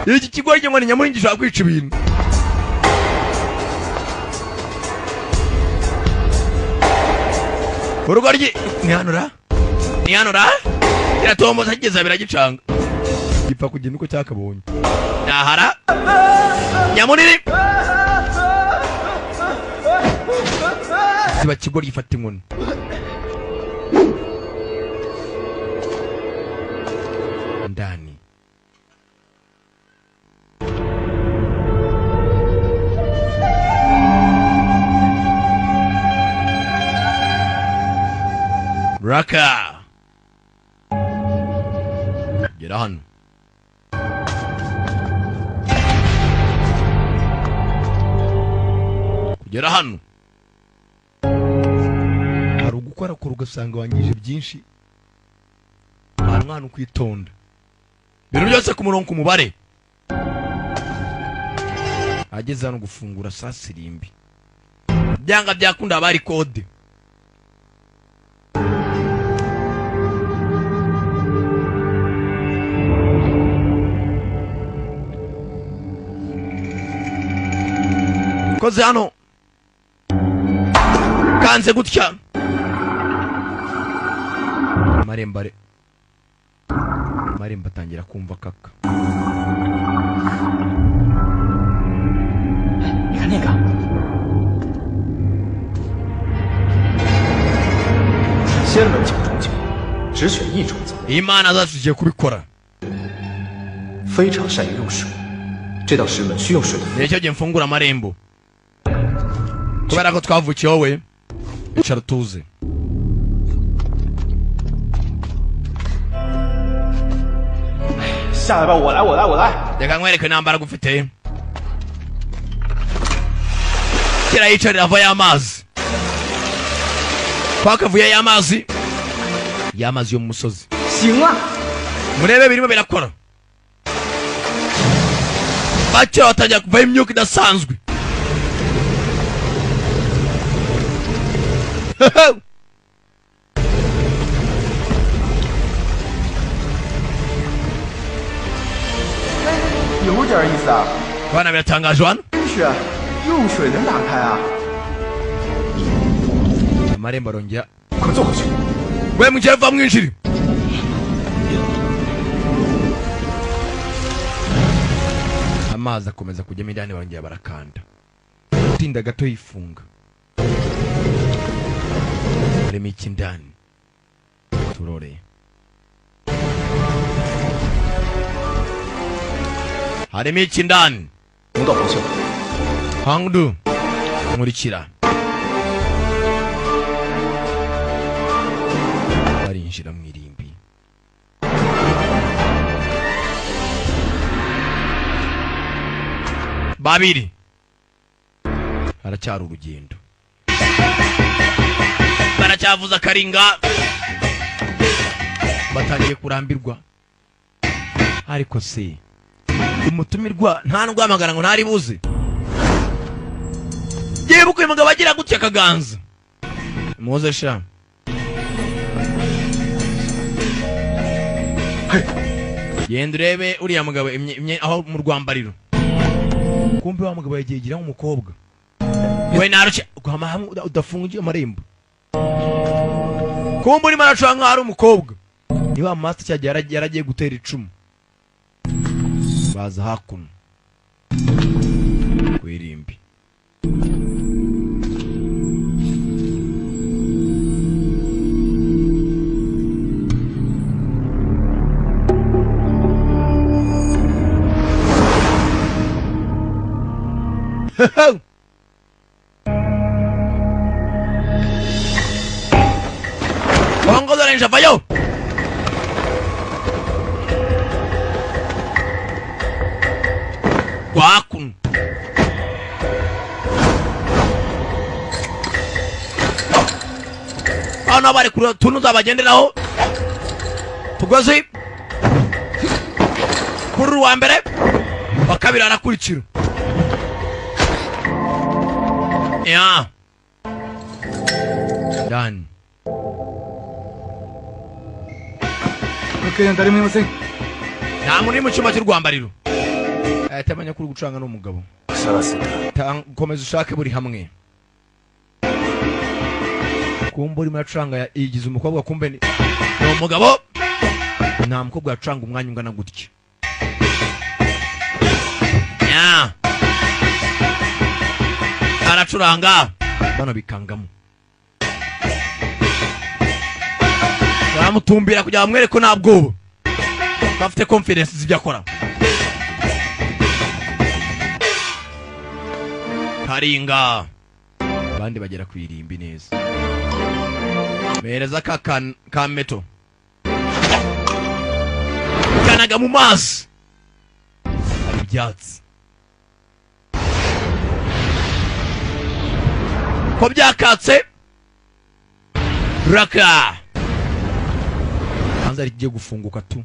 Iki kigoryi ngo ni Nyamuringi gishaka kwica ibintu. Urugoryi ni hano ra? Ni hano ra? Iratomboza kigeza biragicanga. Gipfa kugenda uko cyakabonye. Nahara. Nyamunini. Siba kigoryi gifata inkoni. Ndani. Raka. Get on. gera hano hari ugukora kora ugasanga wangije byinshi mwana ukwitonda ibintu byose ku murongo umubare ageze hano gufungura saa sirimbi byanga byakunda abari kode koze hano kanze gutya maremba atangira kumva kaka 你看那个，仙门井中酒，只选一种走， Imana zacu zigiye kubikora 非常善于用水。这道石门需用水的。 nicyo gihe mfungura amarembo kubera ko twavukiye wowe icara tuze 下来吧，我来。 reka nkwereke intambara gufite kera yicarira ava y'amazi twakavuye y'amazi yo mu musozi 行啊， murebe birimo birakora bakira batangira kuvaho imyuka idasanzwe bana biratangaje hano 真是用水能打开啊！ amarembo arongera 快坐回去。 we mukire va mwinjire amazi akomeza kujyamo indani barongera barakanda utinda gato yifunga harimo iki ndani turore harimo iki ndani 龙道皇兄， hangdu nkurikira barinjira mu irimbi babiri haracyari urugendo baracyavuza akaringa batangiye kurambirwa ariko se umutumirwa nta ndwamagara ngo ntari buze yebukuye mugabo agira gutya akaganza muze sha yenda urebe uriya mugabo aho mu rwambariro kumbe wa mugabo yagiye gira nk'umukobwa we narushye guhama hamwe udafungiye amarembo kumbe urimo aracura nk'aho ari umukobwa niba master cyagiye yaragiye gutera icumu baza hakuno kwirimbi Bongo de Ninja falló. Guacun. Hano bari kuri tunu zabagenderaho. Tugozi. Kuri wa mbere. Bakabira arakurikira. Ya. Done. Okay, ndarimo imuse. Nta muri mu cyuma cy'urwambariro. Atamanya kuri gucanga n'umugabo. Komeza ushake buri hamwe. Kumbe uri muracanga yigize umukobwa kumbe ni umugabo. Nta mukobwa yacanga umwanya ungana gutya. Ya. Aracuranga bano bikangamo. Baramutumbira kugira bamwere ko nta bwoba. Bafite confidence z'ibyo akora. Karinga bandi bagera kwirimbi neza. Mereza ka meto. Kanaga mu mazi. Ari byatsi. ko byakatse raka hanze rigiye gufunguka tu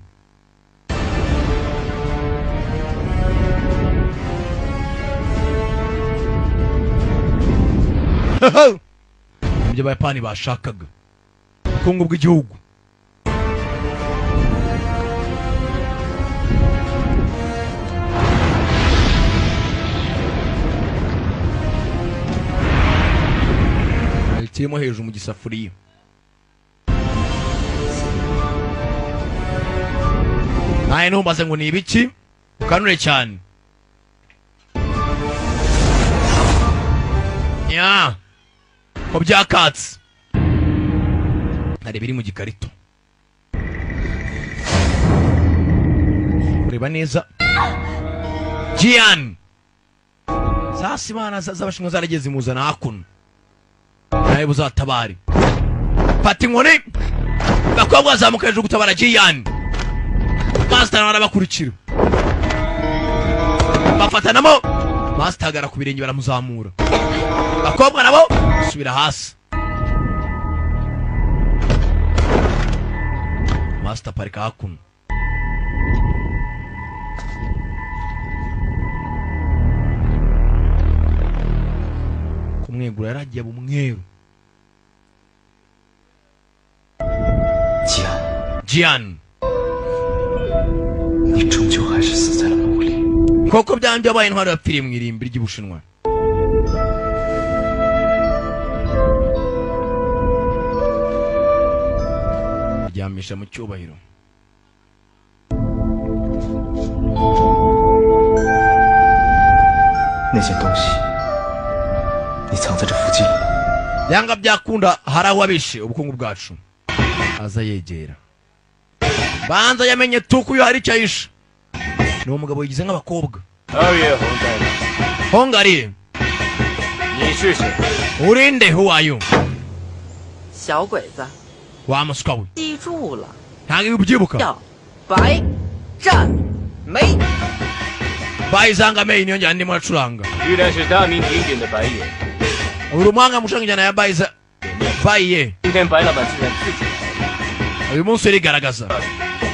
ibyo abayapani bashakaga ubukungu bw'igihugu kirimo hejuru mu gisafuriya naye numbaze ngo ni ibiki ukanure cyane ya ko byakatse hari biri mu gikarito ureba neza Jian sasa imana z'abashinwa zarageze imuzana hakuno nawe buzatabare fata inkoni bakobwa bazamuka hejuru gutabara Jian Master barabakurikira bafatanamo Master agara ku birenge baramuzamura bakobwa nabo subira hasi Master parika hakuno kumwegura yaragiye bumweru Jian 你终究还是死在了墓里。 koko byanje abaye intwari yapfiriye mu irimbi ry'Ubushinwa ryamisha mu cyubahiro yanga byakunda haraho abishe ubukungu bwacu aza yegera banza yamenye tuku yo hari cyayisha ni umugabo yigize nk'abakobwa Hongari urinde who are you 小鬼子 wa muswa we 记住了 ntange ubyibuka 叫白占梅 bayizanga mei niyo njyana ndimo acuranga 居然是大名鼎鼎的白爷 urumanga mushanga njyana ya bayiza bayiye 今天白老板居然自己来 uyu munsi rigaragaza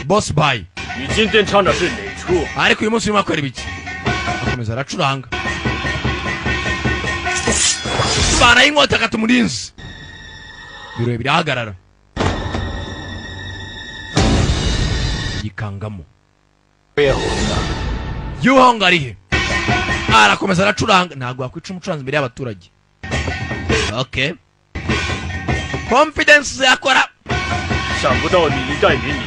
boss bayi 你今天唱的是哪出？ ariko uyu munsi urimo akora ibiki akomeza aracuranga barayinkota akata umurinzi ibirori birahagarara yikangamo yuhonga arihe arakomeza aracuranga ntabwo wakwica umucuranzi imbere y'abaturage okay confidence yakora 想不到你一代迷你，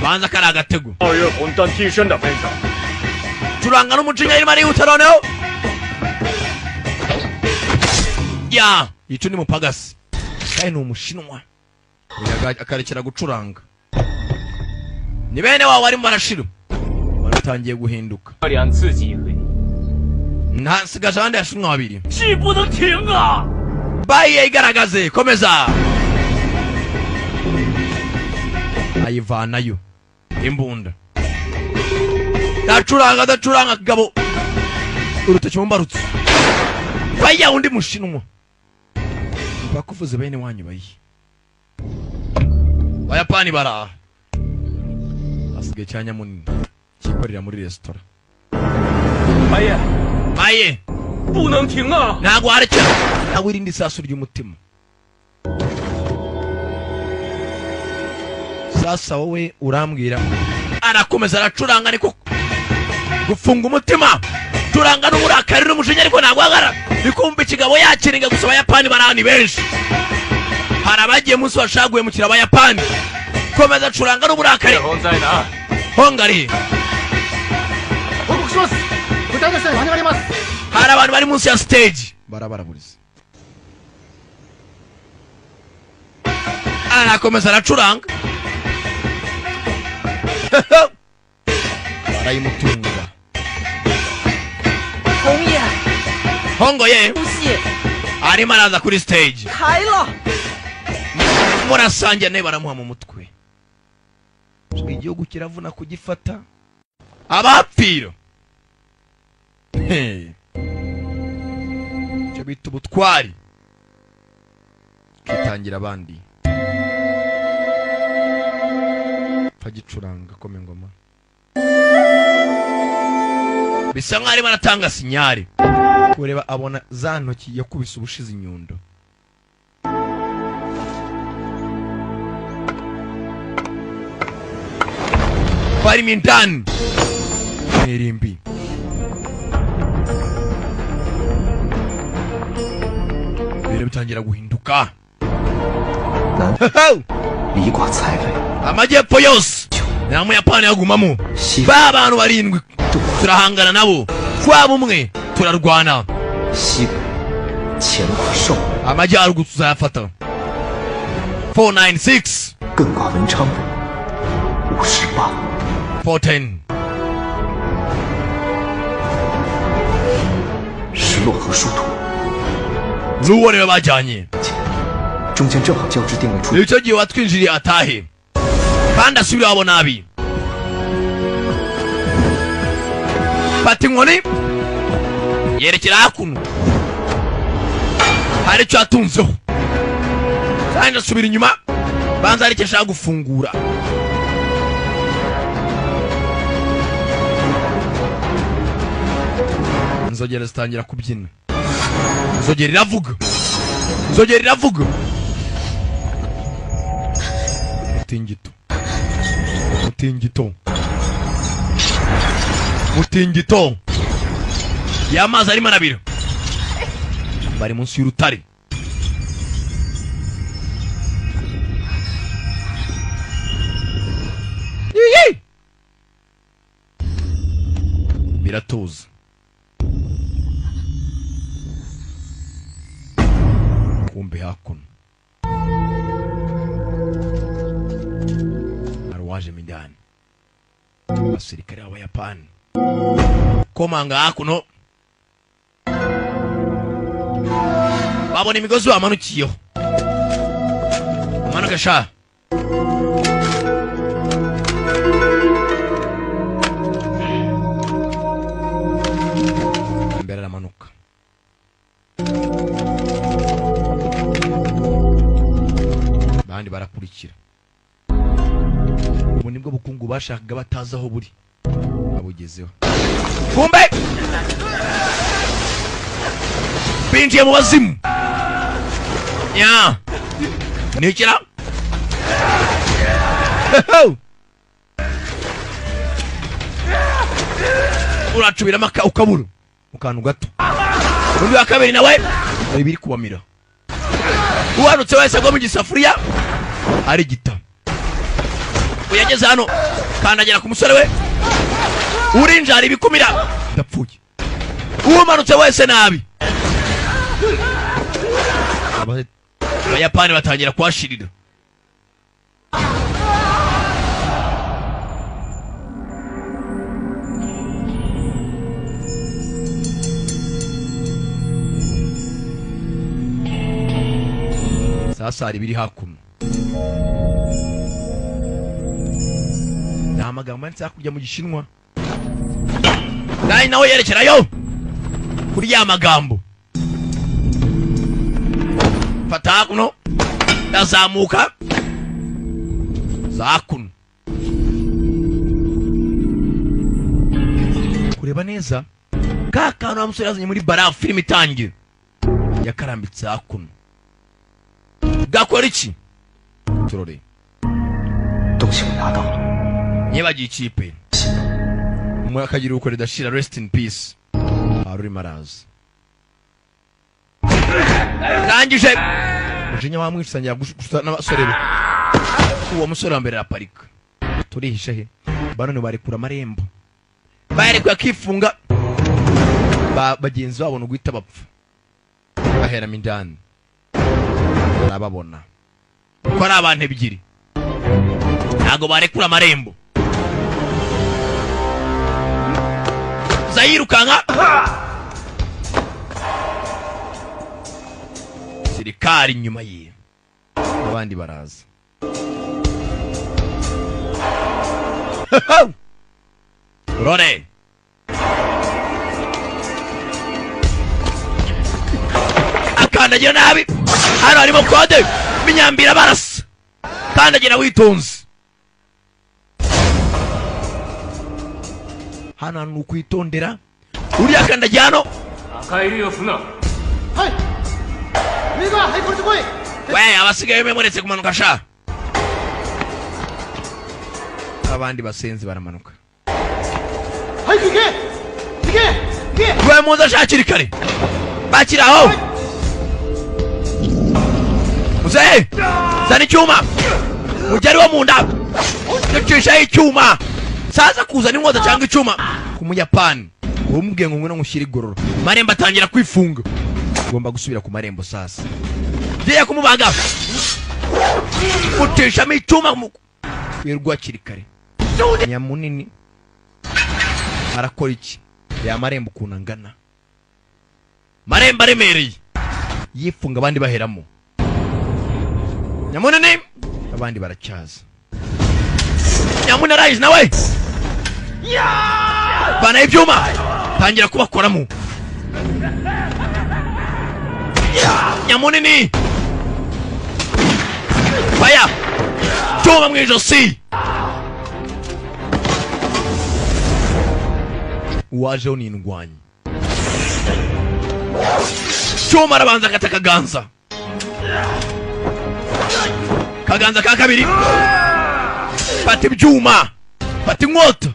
banza kari agatego 2月红单替身的分享， curanga n'umujinya irimo arihuta noneho ya yico ni mupagasi kandi ni umushinwa akarekera gucuranga ni bene wawe arimo barashira baratangiye guhinduka 2次机会， ntasigaje abandi yashinwa babiri 气不能停啊！ bayiye igaragaze komeza ayivanayo imbunda dacuranga kagabo urutoki mu mbarutso baya undi mushinwa bakuvuze bene wanyu bayi bayapani baraha asigaye cyanya munini kikorera muri resitora 白爷， baye 不能停啊！ ntabwo harekera nawe irindi sasu ry'umutima sasa wowe urambwira arakomeza aracuranga ariko gufunga umutima turanga n'uburakari n'umujinya ariko ntabwo ahagarara bikumva ikigabo yakiringa gusa abayapani barahani benshi hari abagiye munsi bashaka guhemukira abayapani komeza acuranga n'uburakari hongari hari abantu bari munsi ya stage barabaraburiza arakomeza aracuranga barayimutunga hongoye arimo araza kuri stage murasangira nawe baramuha mu mutwe igihugu kiravuna kugifata abapfira icyo bita ubutwari hatangira abandi pagicuranga kome ngoma bisa nk'ari baratanga sinyari kureba abona za ntoki yakubise ubushize inyundo bari mindani Merimbi bire bitangira guhinduka amajyepfo yose nta muyapani yagumamo ba bantu barindwi turahangana nabo twaba umwe turarwana amajyaruguru tuzayafata 496 410石落和殊途， 如果你们bajyanye 中间正好交织定了出。 nicyo gihe watwinjiriye atahe kandi asubire wabo nabi fata inkoni yerekera hakuno hari icyo yatunzeho kandi asubira inyuma banza hari icyo ashaka gufungura inzogera zitangira kubyina inzogera iravuga mutingito y'amazi arimo arabira bari munsi y'urutare biratuza kumbe hakuno arwaje mindani abasirikare b'abayapani komanga hakuno babona imigozi bamanukiyeho amanuka sha imbere aramanuka bandi barakurikira ubu nibwo bukungu bashakaga batazi aho buri abugezeho kumbe binjiye mu bazimu ya nikira uracubiramo ukabura mu kantu gato undi wa kabiri nawe biri kubamira uhanutse wese agwa mu gisafuriya ari gita uyageze hano kandagera ku musore we urinjara ibikumira ndapfuye umanutse wese nabi abayapani batangira kwashirira sasa hari biri hakuno nta magambo yanditse hakurya mu gishinwa nawe yerekerayo kuri ya magambo fata hakuno ndazamuka za hakuno kureba neza ka kantu wa musore yazanye muri barafu filime itangira yakarambitse hakuno gakora iki turore nyebagiye ikipe umwe akagira uko ridashira rest in peace aruri marazi rangije ujinya wamwisanya gusa n'abasore be uwo musore wambere araparika turihisha he banone barekura amarembo barekura kifunga bagenzi babo no guhita bapfa bahera mindani arababona ko ari abantu ebyiri ntago barekura amarembo zayirukanka sirikari inyuma ye abandi baraza rore akandagira nabi hano harimo kode imyambira barasa kandi agenda witonze. Hano hantu ukwitondera uriya kandagira hano. 赤い竜を船 はい上がはいこれで来い we abasigaye bemuretse kumanuka sha. Abandi basenzi baramanuka. はい行け行け行け we muza shakiri kare bakiraho. Muzehe zana icyuma mujyari wo mu nda yacishaho icyuma. Sasa kuzana inkota cyangwa icyuma ku muyapani umubwiye ngo ngwino ngushyire igororo. Marembo atangira kwifunga. Ugomba gusubira ku marembo sasa. Giye kumubaga mutishamo icyuma wirwa kiri kare. Nyamunini arakora iki? Ya marembo ukuntu angana. Marembo aremereye yifunga abandi baheramo. Nyamunini abandi baracyaza. Nyamuna rise nawe bana ibyuma tangira kubakoramo. Nyamunini faya cyuma mu ijosi. Wajeho ni indwanyi. Cyuma arabanza agata kaganza. Kaganza ka kabiri fata ibyuma fata inkota.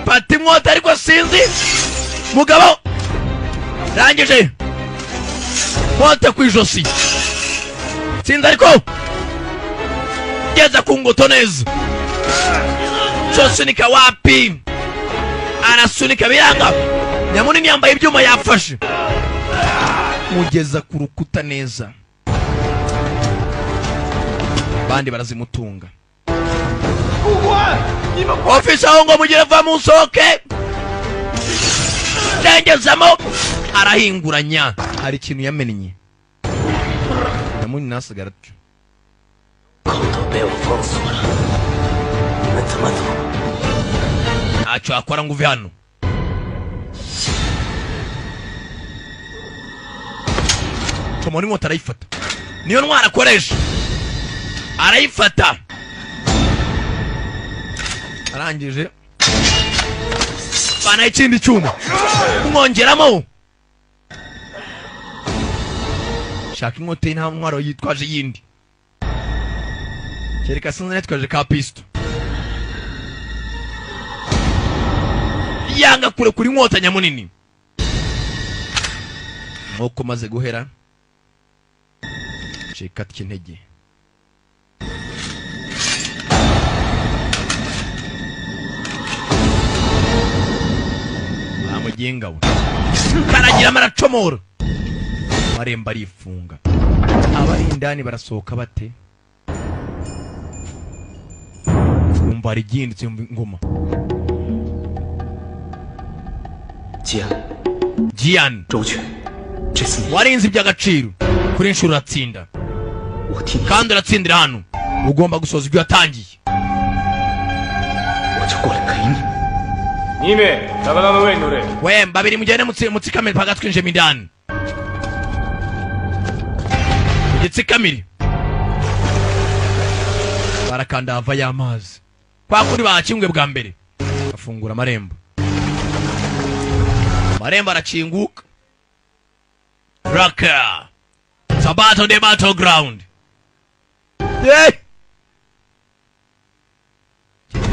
Fata inkota ariko sinzi mugabo rangije nkota ku ijosi sinzi ariko geza ku ngoto neza. Sosunika wapi arasunika biranga. Nyamunini yambaye ibyuma yafashe mugeza ku rukuta neza. Bandi barazimutunga. Ofisa aho ngo mugire va musoke rengezamo arahinguranya. Hari ikintu yamennye. Nyamunini nasigara atyo. Ntacyo akora ngo uve hano. Tomoni inkota arayifata. Niyo ntwara akoresha arayifata. Arangije bana ikindi cyuma kumwongeramo. Shaka inkota nta ntwaro yitwaje yindi. Kereka sinzi netwaje ka pisto. Yanga kure kuri inkota Nyamunini. Nuko maze guhera cheka cy'intege. Amugenga we karagira maracomora. Marembo arifunga. Abari indani barasohoka bate? Umva riginditse ngoma. Jian 周全，这次你 warinze iby'agaciro kuri inshuro uratsinda 我替你， kandi uratsindira hano. Ugomba gusoza ibyo watangiye. 我就过来陪你。 2名高田の上に乗れ。 we babiri mugende mutsikamire mpaka twinjemo indani. Mugitsikamire barakanda hava y'amazi kwa kuri bakingwe bwa mbere. Afungura amarembo. Marembo arakinguka. Raka Sabato de battleground.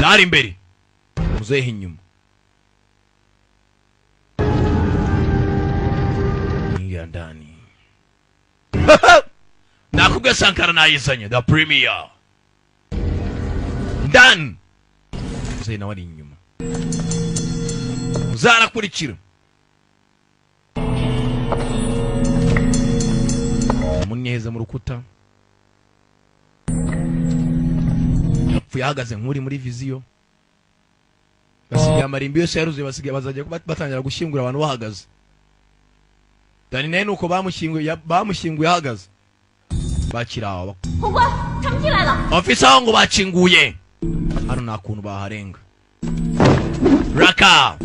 Dari imbere muzehe inyuma. Ingia ndani. Nakubwiye Sankara nayizanye the premier. Ndani muzehe nawe ari inyuma. Uzarakurikira. Munyeze mu rukuta. Yapfuye ahagaze nk'uri muri viziyo. Basigaye amarimbi yose yaruzuye. Basigaye bazajya batangira gushyingura abantu bahagaze. Dani naye nuko bamushyinguye ahagaze. Bakiraho. Ofisa aho ngo bakinguye. Hano nta kuntu baharenga. Raka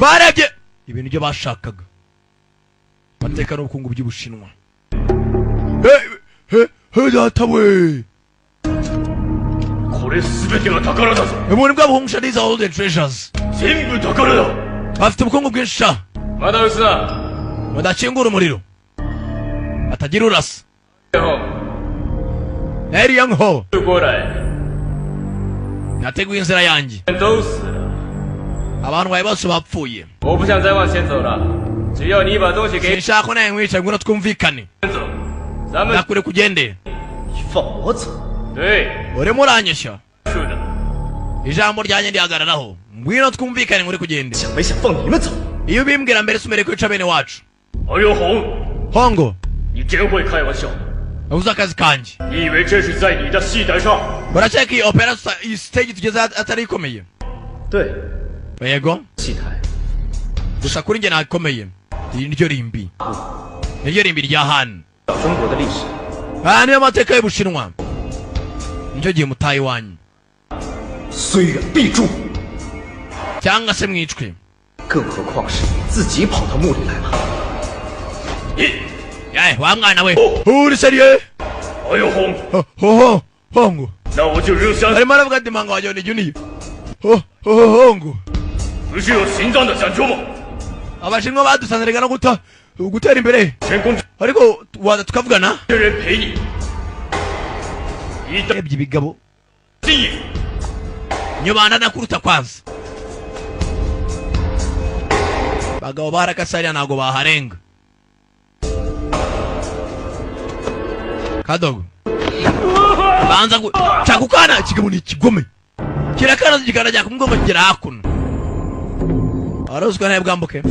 barebye ibintu byo bashakaga amateka n'ubukungu by'Ubushinwa data we これ全てが宝だぞ ubuntu bw'abuhungusha these are all the treasures 全部宝だ bafite ubukungu bwinshi sha まだ撃つな badakingura umuriro batagira urasa ほ Eri Young Ho 過来 nateguye inzira yanjye 都死了 abantu bawe bose bapfuye 我不想再往前走了只要你把东西给 sinshaka ko nawe nkwicaye ngwino twumvikane 走咱们 nakure kugende 你放我走。 对 urimo uranyeshya 是的 ijambo ryanjye ndihagararaho ngwino twumvikane ngure kugende 想没想放你们走？ iyo ubimbwira mbere sumere kwica bene wacu 哎呦红， hongo 你真会开玩笑！ uzi akazi kanjye 你以为这是在你的戏台上？ barakeka iyi opera iyi stage tugeze atari ikomeye 对， yego 戏台 gusa kuri njye ntakomeye iri niryo rimbi niryo rimbi rya hano 中国的历史， aya niyo mateka y'Ubushinwa nicyo gihe mutaye iwanyu 虽远必诛， cyangwa se mwicwe 更何况是你自己跑到墓里来了。 wa mwana we uri seriye 哎呦红， hongo 那我就扔香， arimo aravuga ati manga wanjye ni junior hongo 不是有心脏的想救吗？ abashinwa badusaniraga no gutera imbere 天空 ariko waza tukavugana 这人陪你，一旦 ebye ibigabo 记忆， nyobana nakuruta kwanza bagabo barakasariya ntago baharenga kadogo banza cyakukana kigabo ni ikigome kirakana kikanajya kumugoma kigera hakuno arozwa nawe bwambuke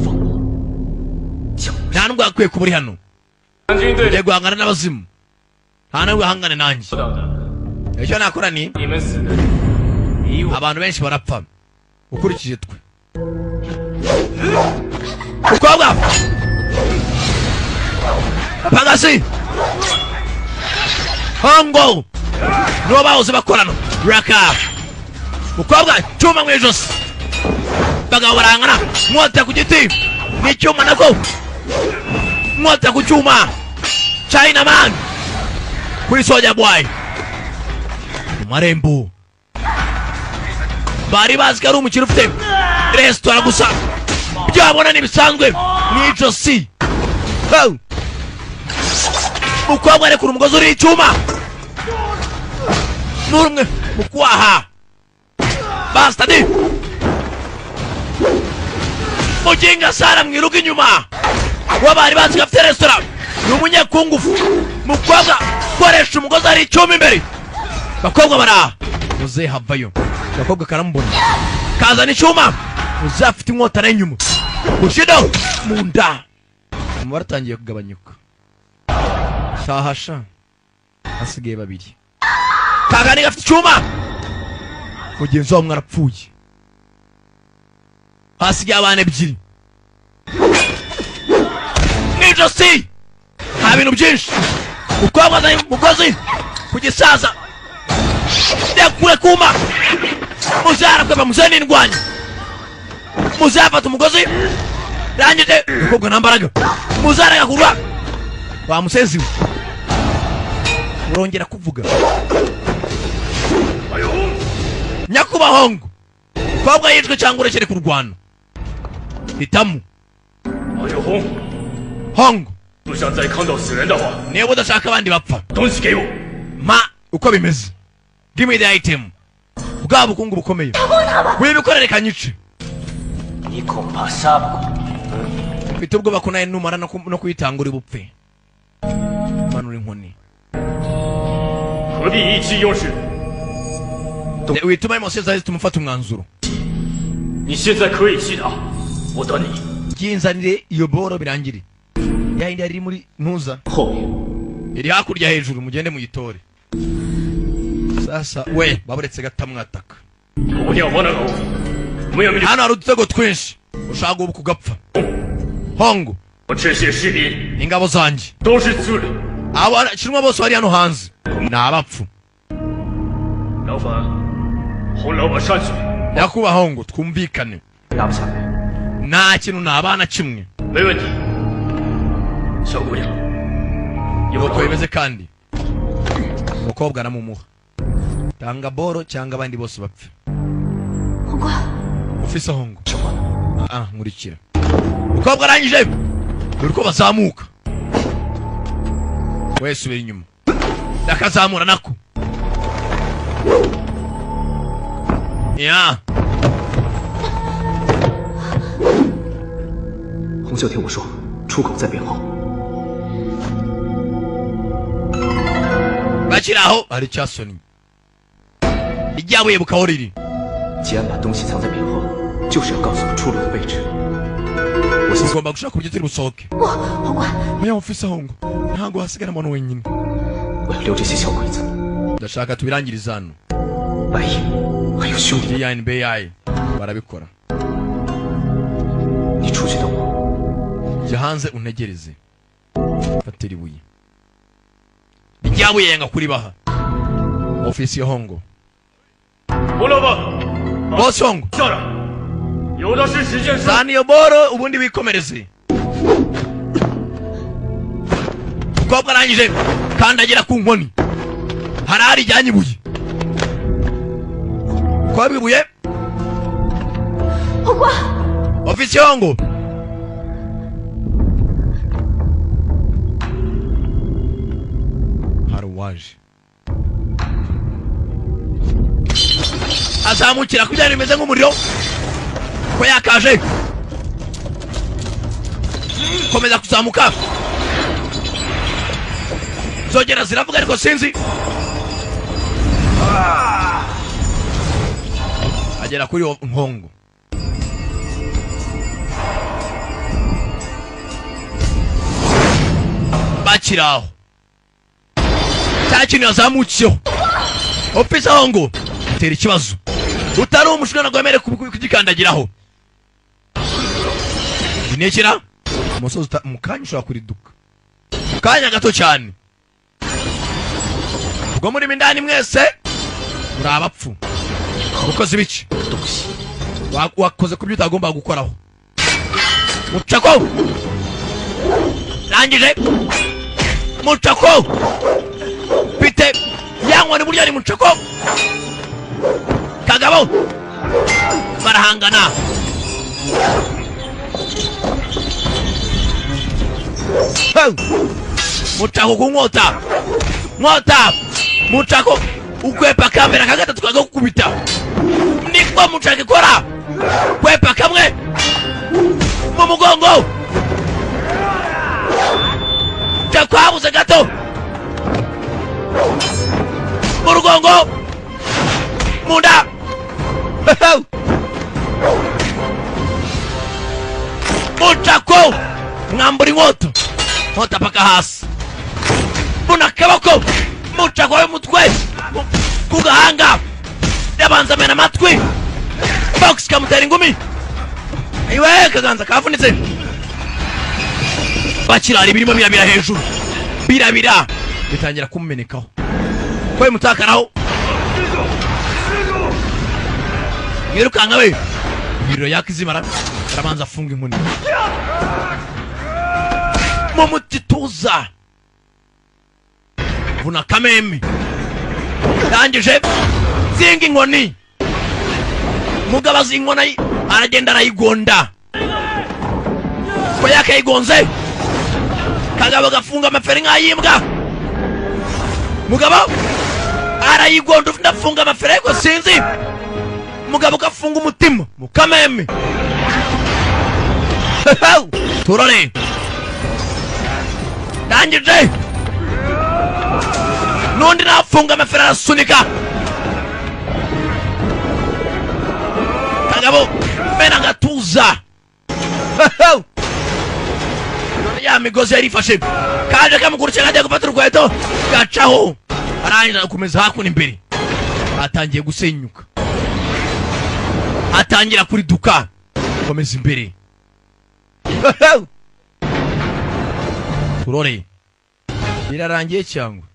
nta nubwo akwiye kuba uri hano 将军队 ugiye guhangana n'abazimu nta nubwo ahangane nanjye 知道的 icyo nakora ni 你们死的比我 abantu benshi barapfa ukurikije twe mukobwa pagasi hongo nibo bahoze bakorana raka mukobwa cyuma mu ijosi bagabo barangana mwota ku giti n'icyuma nako mwota ku cyuma China man kuri Soja Boy mu marembo bari bazi ko ari umukino ufite resitora gusa byabona ntibisanzwe mu ijosi mukobwa arekura umugozi uriho icyuma n'urumwe mu kwaha bastadi muginga sara mwiruka inyuma wabari bazi ko afite resitora ni umunyakungufu mukobwa koresha umugozi ari icyuma imbere bakobwa baraha muze havayo bakobwa karamubona kazana icyuma uzafite inkota n'inyuma ushido mu nda umubare atangiye kugabanyuka shahasha hasigaye babiri kagani gafite icyuma mugenzi wabo mwarapfuye hasigaye abana ebyiri mwijosi nta bintu byinshi mukobwa azanye umugozi ku gisaza yakure kuma muzara kweba muze n'indwanyi muzafata umugozi rangije mukobwa nta mbaraga muzara agakurura wa musezi we urongera kuvuga nyakubahongo mukobwa yicwe cyangwa urekere kurwana hitamo 哎呦红， hongo 不想再看到死人的话， niba udashaka abandi bapfa 东西给我。 ma uko bimeze give me the item bwa bukungu bukomeye wibikorere kanyice 你恐怕杀不过。 mfite ubwoba ko nawe numara no kuyitanga uri bupfe manura inkoni 何必意气用事？ wituma imosiyo zawe zitumufata umwanzuro 你现在可以气他，我等你。 byinzanire iyo boro birangire yahindi yari muri ntuza 后面 iri hakurya hejuru mugende muyitore sasa we baburetse gatamwataka 姑娘我那个，没有命令。 hano hari udutego twinshi ushaka ubu kugapfa hongo 我这些士兵 ingabo zanjye 都是罪人。 abashinwa bose bari hano hanze ni abapfu 老板，红老板上去。 nyakubahwa hongo twumvikane 拿不下来， nta kintu nabana kimwe 没问题。小姑娘，一会儿 uko bimeze kandi umukobwa aramumuha tanga boro cyangwa abandi bose bapfe 红瓜， ufise aho ngo nkurikira umukobwa arangije dore ko bazamuka wese ubera inyuma ndakazamura nako ya 洪秀听我说，出口在背后。 bakiri aho hari icyasoni iryabuye bukaho riri 既然把东西藏在背后，就是要告诉我出路的位置。 ugomba gushaka uburyo turi busohoke 红瓜， oya ufise aho ngo ntabwo hasigara umuntu wenyine 我要留这些小鬼子， ndashaka tubirangiriza hano 白夜还有兄弟， DNBI barabikora 你出去等我。 jya hanze untegereze fatira ibuye iryabuye yanga kuribaha ofisi ya hongo 胡萝卜， boss hongo 校长，有的是时间上。 zana iyo boro ubundi wikomereze umukobwa arangije kandagira ku nkoni harari ijyanye ibuye umukobwa ibuye 红瓜， ofisi ya hongo hari uwaje azamukira kugira ngo bimeze nk'umuriro ko yakaje komeza kuzamuka zogera ziravuga ariko sinzi agera kuri nkongo bakiri aho cya kintu yazamukiyeho ofisi aho ngo utera ikibazo utari umushwana ngo wemere kugikandagiraho inekera umusozi mu kanya ushobora kuriduka mu kanya gato cyane ubwo murimo indani mwese muri abapfu ukoze ibiki wakoze ku byo utagomba gukoraho mucako rangije mucako bite yangwa ni buryo ari mucako kagabo barahangana mucako ku nkota mucako ukwepa kamera kagatatu kagakubita niko mucako ikora kwepa kamwe mu mugongo kakwabuze gato mu rugongo munda mucako mwambura inkota paka hasi mbona akaboko mucako w'umutwe ku gahanga yabanza amena amatwi box kamutera ingumi iwe kaganza kavunitse bakirara ibirimo birabira hejuru birabira bitangira kumumenekaho kwe mutakaraho yirukanka we ibiriro yakizimara arabanza afunga inkoni mu mutituza vuna kameme yangije zinga inkoni mugabo azi inkoni aragenda arayigonda ko yakayigonze kagabo gafunga amaferi nk'ayimbwa mugabo arayigonda ndafunga amaferi ariko sinzi mugabo gafunga umutima mu kameme turore ndangije nundi nafunga amaferi arasunika kagabo mena agatuza none ya migozi yarifashe kaje kamukurikira kajya gufata urukweto gacaho arangiza gukomeza hakuno imbere atangiye gusenyuka atangira kuri duka komeza imbere turore birarangiye cyangwa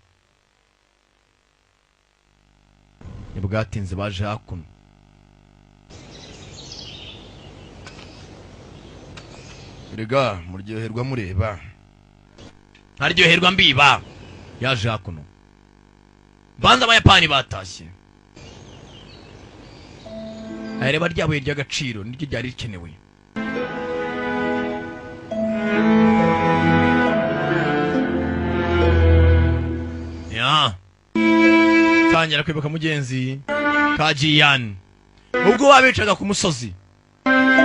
ntibwatinze baje hakuno rega muryoherwa mureba aryoherwa mbiba yaje hakuno banza abayapani batashye areba ryabuye ry'agaciro niryo ryari rikenewe tangira kwibuka mugenzi ka Jiyan ubwo wabicaga ku musozi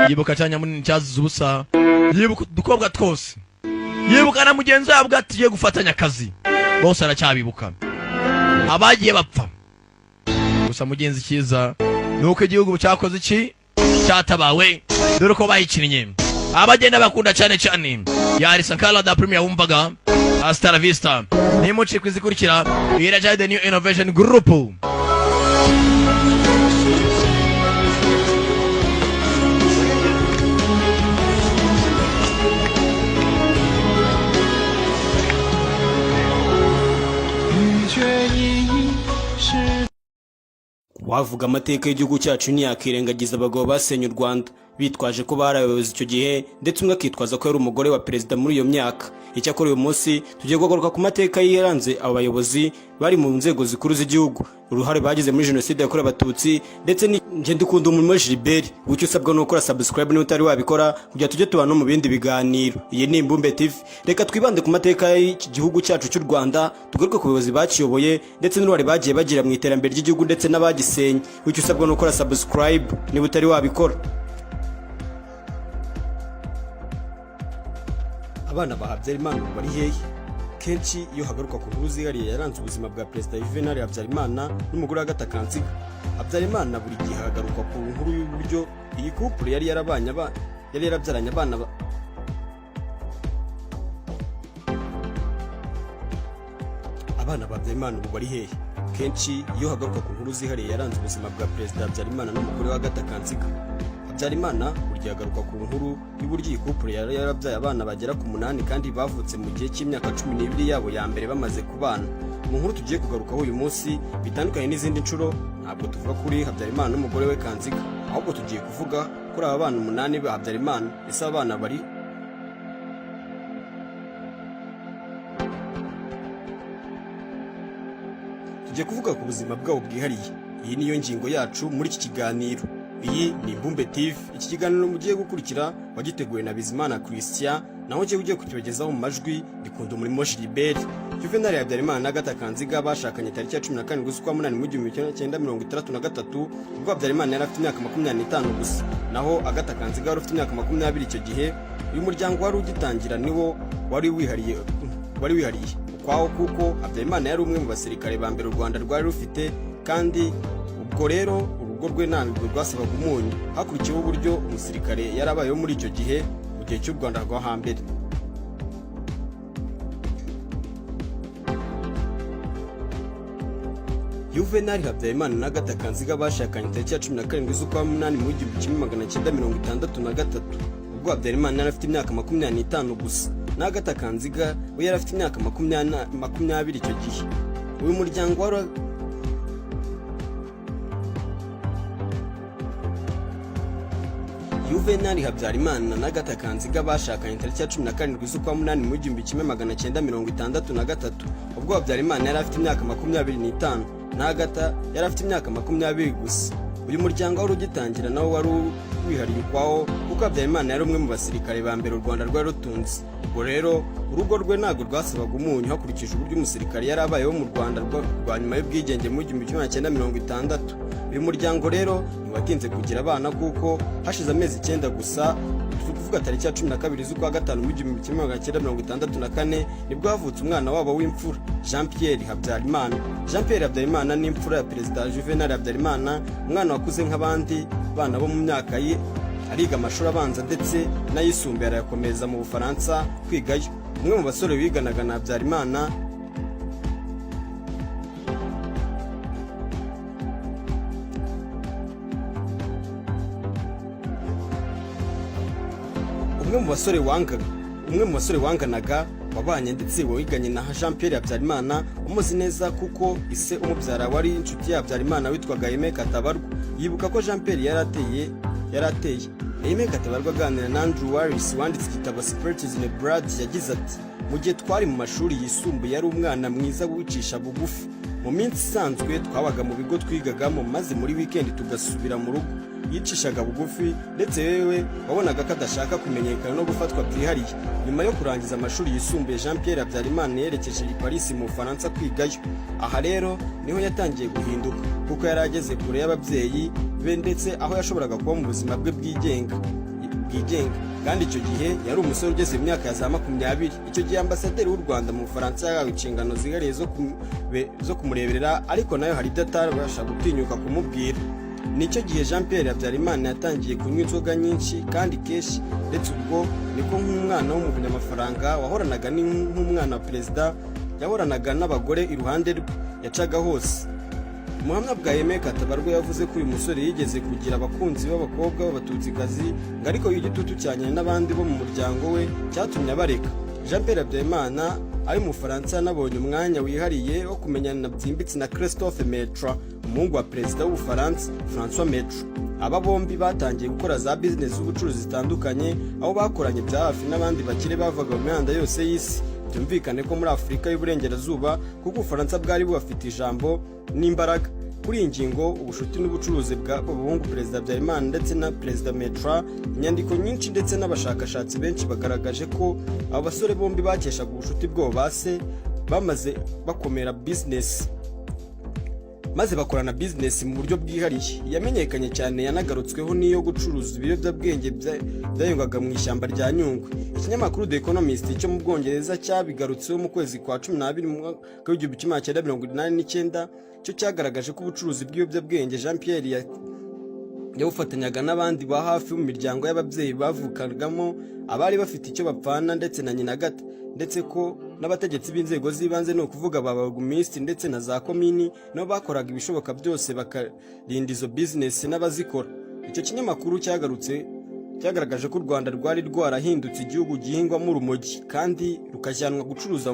yibuka cyanya munini cyazize ubusa yibuka dukobwa twose yibuka na mugenzi wabo atiye gufatanya akazi bose aracyabibuka abagiye bapfa gusa mugenzi cyiza nuko igihugu cyakoze iki cyatabawe dore ko bayikinnye abagenda bakunda cyane cyane yari Sankara da Premier wumvaga hasta la vista nimuci kwizikurikira iraja The New Innovation Group wavuga amateka y'igihugu cyacu ntiyakirengagiza abagabo basenye u Rwanda bitwaje ko bari abayobozi icyo gihe ndetse umwe akitwaza ko yari umugore wa perezida muri iyo myaka. Icyakora uyu munsi tugiye kugaruka ku mateka yaranze abo bayobozi bari mu nzego zikuru z'igihugu, uruhare bagize muri jenoside yakorewe abatutsi ndetse n'inge ndikunda umurimo Gilbert. Ucyo usabwa no gukora subscribe niba utari wabikora kugira tujye tubana mu bindi biganiro. Iyi ni Imbumbe TV, reka twibande ku mateka y'iki gihugu cyacu cy'u Rwanda, tugaruke ku bayobozi bakiyoboye ndetse n'uruhare bagiye bagira mu iterambere ry'igihugu ndetse n'abagisenye. Ucyo usabwa no gukora subscribe niba utari wabikora. Abana ba Habyarimana bari hehe? Kenshi iyo hagaruka ku nkuru zihariye yaranze ubuzima bwa Perezida Juvenal Habyarimana n'umugore wa Agatha Kanziga. Habyarimana buri gihe hagaruka ku nkuru y'uburyo iyi couple yari yarabyaranye abana ba Habyarimana ubu bari hehe? Kenshi iyo hagaruka ku nkuru zihariye yaranze ubuzima bwa Perezida Habyarimana n'umugore wa Agatha Kanziga. Habyarimana buri gihe hagaruka ku nkuru y'uburyo iyi couple yari yarabyaye abana bagera ku 8 kandi bavutse mu gihe cy'imyaka 12 yabo ya mbere bamaze kubana. Mu nkuru tugiye kugarukaho uyu munsi bitandukanye n'izindi nshuro, ntabwo tuvuga kuri Habyarimana n'umugore we Kanziga, ahubwo tugiye kuvuga kuri aba bana 8 ba Habyarimana. Ese abana bari tugiye kuvuga ku buzima bwabo bwihariye. Iyi niyo ngingo yacu muri iki kiganiro. Iyi ni Imbumbe TV. Iki kiganiro mugiye gukurikira wagiteguwe na Bizimana Christian, naho ugiye kukibagezaho mu majwi Ndikunda umurimo Gilbert. Juvenal Habyarimana na Agatha Kanziga bashakanye tariki ya 17 z'ukwa munani mu 1963, ubwo Habyarimana yari afite imyaka 25 gusa, naho Agatha Kanziga yari afite imyaka 20 icyo gihe. Uyu muryango wari ugitangira niwo wari wihariye ukwaho kuko Habyarimana yari umwe mu basirikare ba mbere u Rwanda rwari rufite, kandi ubwo rero urugo rwe ntabwo rwasabaga umunyu, hakurikiyeho uburyo umusirikare yarabayeho muri icyo gihe mu gihe cy'u Rwanda rwo hambere. Juvenal Habyarimana na Agatha Kanziga bashakanye tariki ya 17 z'ukwa munani mu 1963, ubwo Habyarimana yari afite imyaka 25 gusa, na Agatha Kanziga we yari afite imyaka 20 icyo gihe. Uyu muryango wari Juvenal Habyarimana na Agatha Kanziga bashakanye tariki ya 17 z'ukwa munani mu 1963, ubwo Habyarimana yari afite imyaka 25 na Agatha yari afite imyaka 20 gusa. Uyu muryango wari ugitangira nawo wari wihariye ukwaho kuko Habyarimana yari umwe mu basirikare ba mbere u Rwanda rwari rutunze. Ubwo rero urugo rwe ntabwo rwasabaga umunyu, hakurikije uburyo umusirikare yari abayeho mu Rwanda rwa nyuma y'ubwigenge mu 1960. Uyu muryango rero ntiwatinze kugira abana kuko hashize amezi 9 gusa, kuvuga tariki ya 12 z'ukwa gatanu mu 1964, nibwo havutse umwana wabo w'imfura Jean Pierre Habyarimana. Jean Pierre Habyarimana ni imfura ya Perezida Juvenal Habyarimana, umwana wakuze nk'abandi bana bo mu myaka ye, ariga amashuri abanza ndetse n'ayisumbuye arayakomeza mu Bufaransa kwigayo. Umwe mu basore biganaga na Habyarimana umwe mu basore wanganaga wabanye ndetse wiganye na Jean Pierre Habyarimana, umuzi neza kuko ise umubyara wari inshuti ya Habyarimana witwaga Aime Katabarwa. Yibuka ko Jean Pierre yari ateye Aime Katabarwa aganira na Andrew Warris wanditse igitabo Spiritism in Blood yagize ati mu gihe twari mu mashuri yisumbuye yari umwana mwiza wicisha bugufi. Mu minsi isanzwe twabaga mu bigo twigagamo maze muri weekend tugasubira mu rugo. Yicishaga bugufi ndetse yewe wabonaga ko adashaka kumenyekana no gufatwa byihariye. Nyuma yo kurangiza amashuri yisumbuye Jean Pierre Habyarimana yerekeje i Paris mu Bufaransa kwigayo. Aha rero niho yatangiye guhinduka kuko yari ageze kure y'ababyeyi be ndetse aho yashoboraga kuba mu buzima bwe bwigenga kandi icyo gihe yari umusore ugeze mu myaka ya za 20. Icyo gihe ambasaderi w'u Rwanda mu Bufaransa yahawe inshingano zihariye zo kumureberera ariko nayo hari ibyo atabasha gutinyuka kumubwira. Nicyo gihe Jean Pierre Habyarimana yatangiye kunywa inzoga nyinshi kandi kenshi ndetse ubwo niko nk'umwana w'umunyamafaranga wahoranaga nk'umwana wa perezida yahoranaga n'abagore iruhande rwe yacaga hose. Umuhamya bwa Aime Katabarwa yavuze ko uyu musore yigeze kugira abakunzi b'abakobwa b'abatutsikazi ngo ariko y'igitutu cyane n'abandi bo mu muryango we cyatumye abareka. Jean Pierre Habyarimana ari mu Faransa nabonye umwanya wihariye wo kumenyana byimbitse na Christophe Maitre, umuhungu wa perezida w'Ubufaransa François Maitre. Aba bombi batangiye gukora za business z'ubucuruzi zitandukanye aho bakoranye bya hafi n'abandi bakire bavaga mu mihanda yose y'isi. Byumvikane ko muri Afurika y'Uburengerazuba kuko Ubufaransa bwari bufite ijambo n'imbaraga kuri iyi ngingo. Ubushuti n'ubucuruzi bw'abahungu perezida Habyarimana ndetse na perezida Maitre, inyandiko nyinshi ndetse n'abashakashatsi benshi bagaragaje ko abo basore bombi bakeshaga ubushuti bwabo base bamaze bakomera business maze bakorana business mu buryo bwihariye. Yamenyekanye cyane yanagarutsweho niyo gucuruza ibiyobyabwenge byayungwaga mu ishyamba rya Nyungwe. Ikinyamakuru The Economist cyo mu Bwongereza cyabigarutseho mu kwezi kwa 12 mu mwaka w'igihumbi kimwe 1989 cyo cyagaragaje ko ubucuruzi bw'ibiyobyabwenge Jean Pierre yawufatanyaga n'abandi ba hafi mu miryango y'ababyeyi bavukagamo abari bafite icyo bapfana ndetse na nyina gata, ndetse ko n'abategetsi b'inzego z'ibanze no kuvuga ababurugumisi ndetse na za komini nabo bakoraga ibishoboka byose bakarinda izo business n'abazikora. Icyo kinyamakuru cyagaragaje ko u Rwanda rwari rwarahindutse igihugu gihingwamo urumogi kandi rukajyanwa gucuruza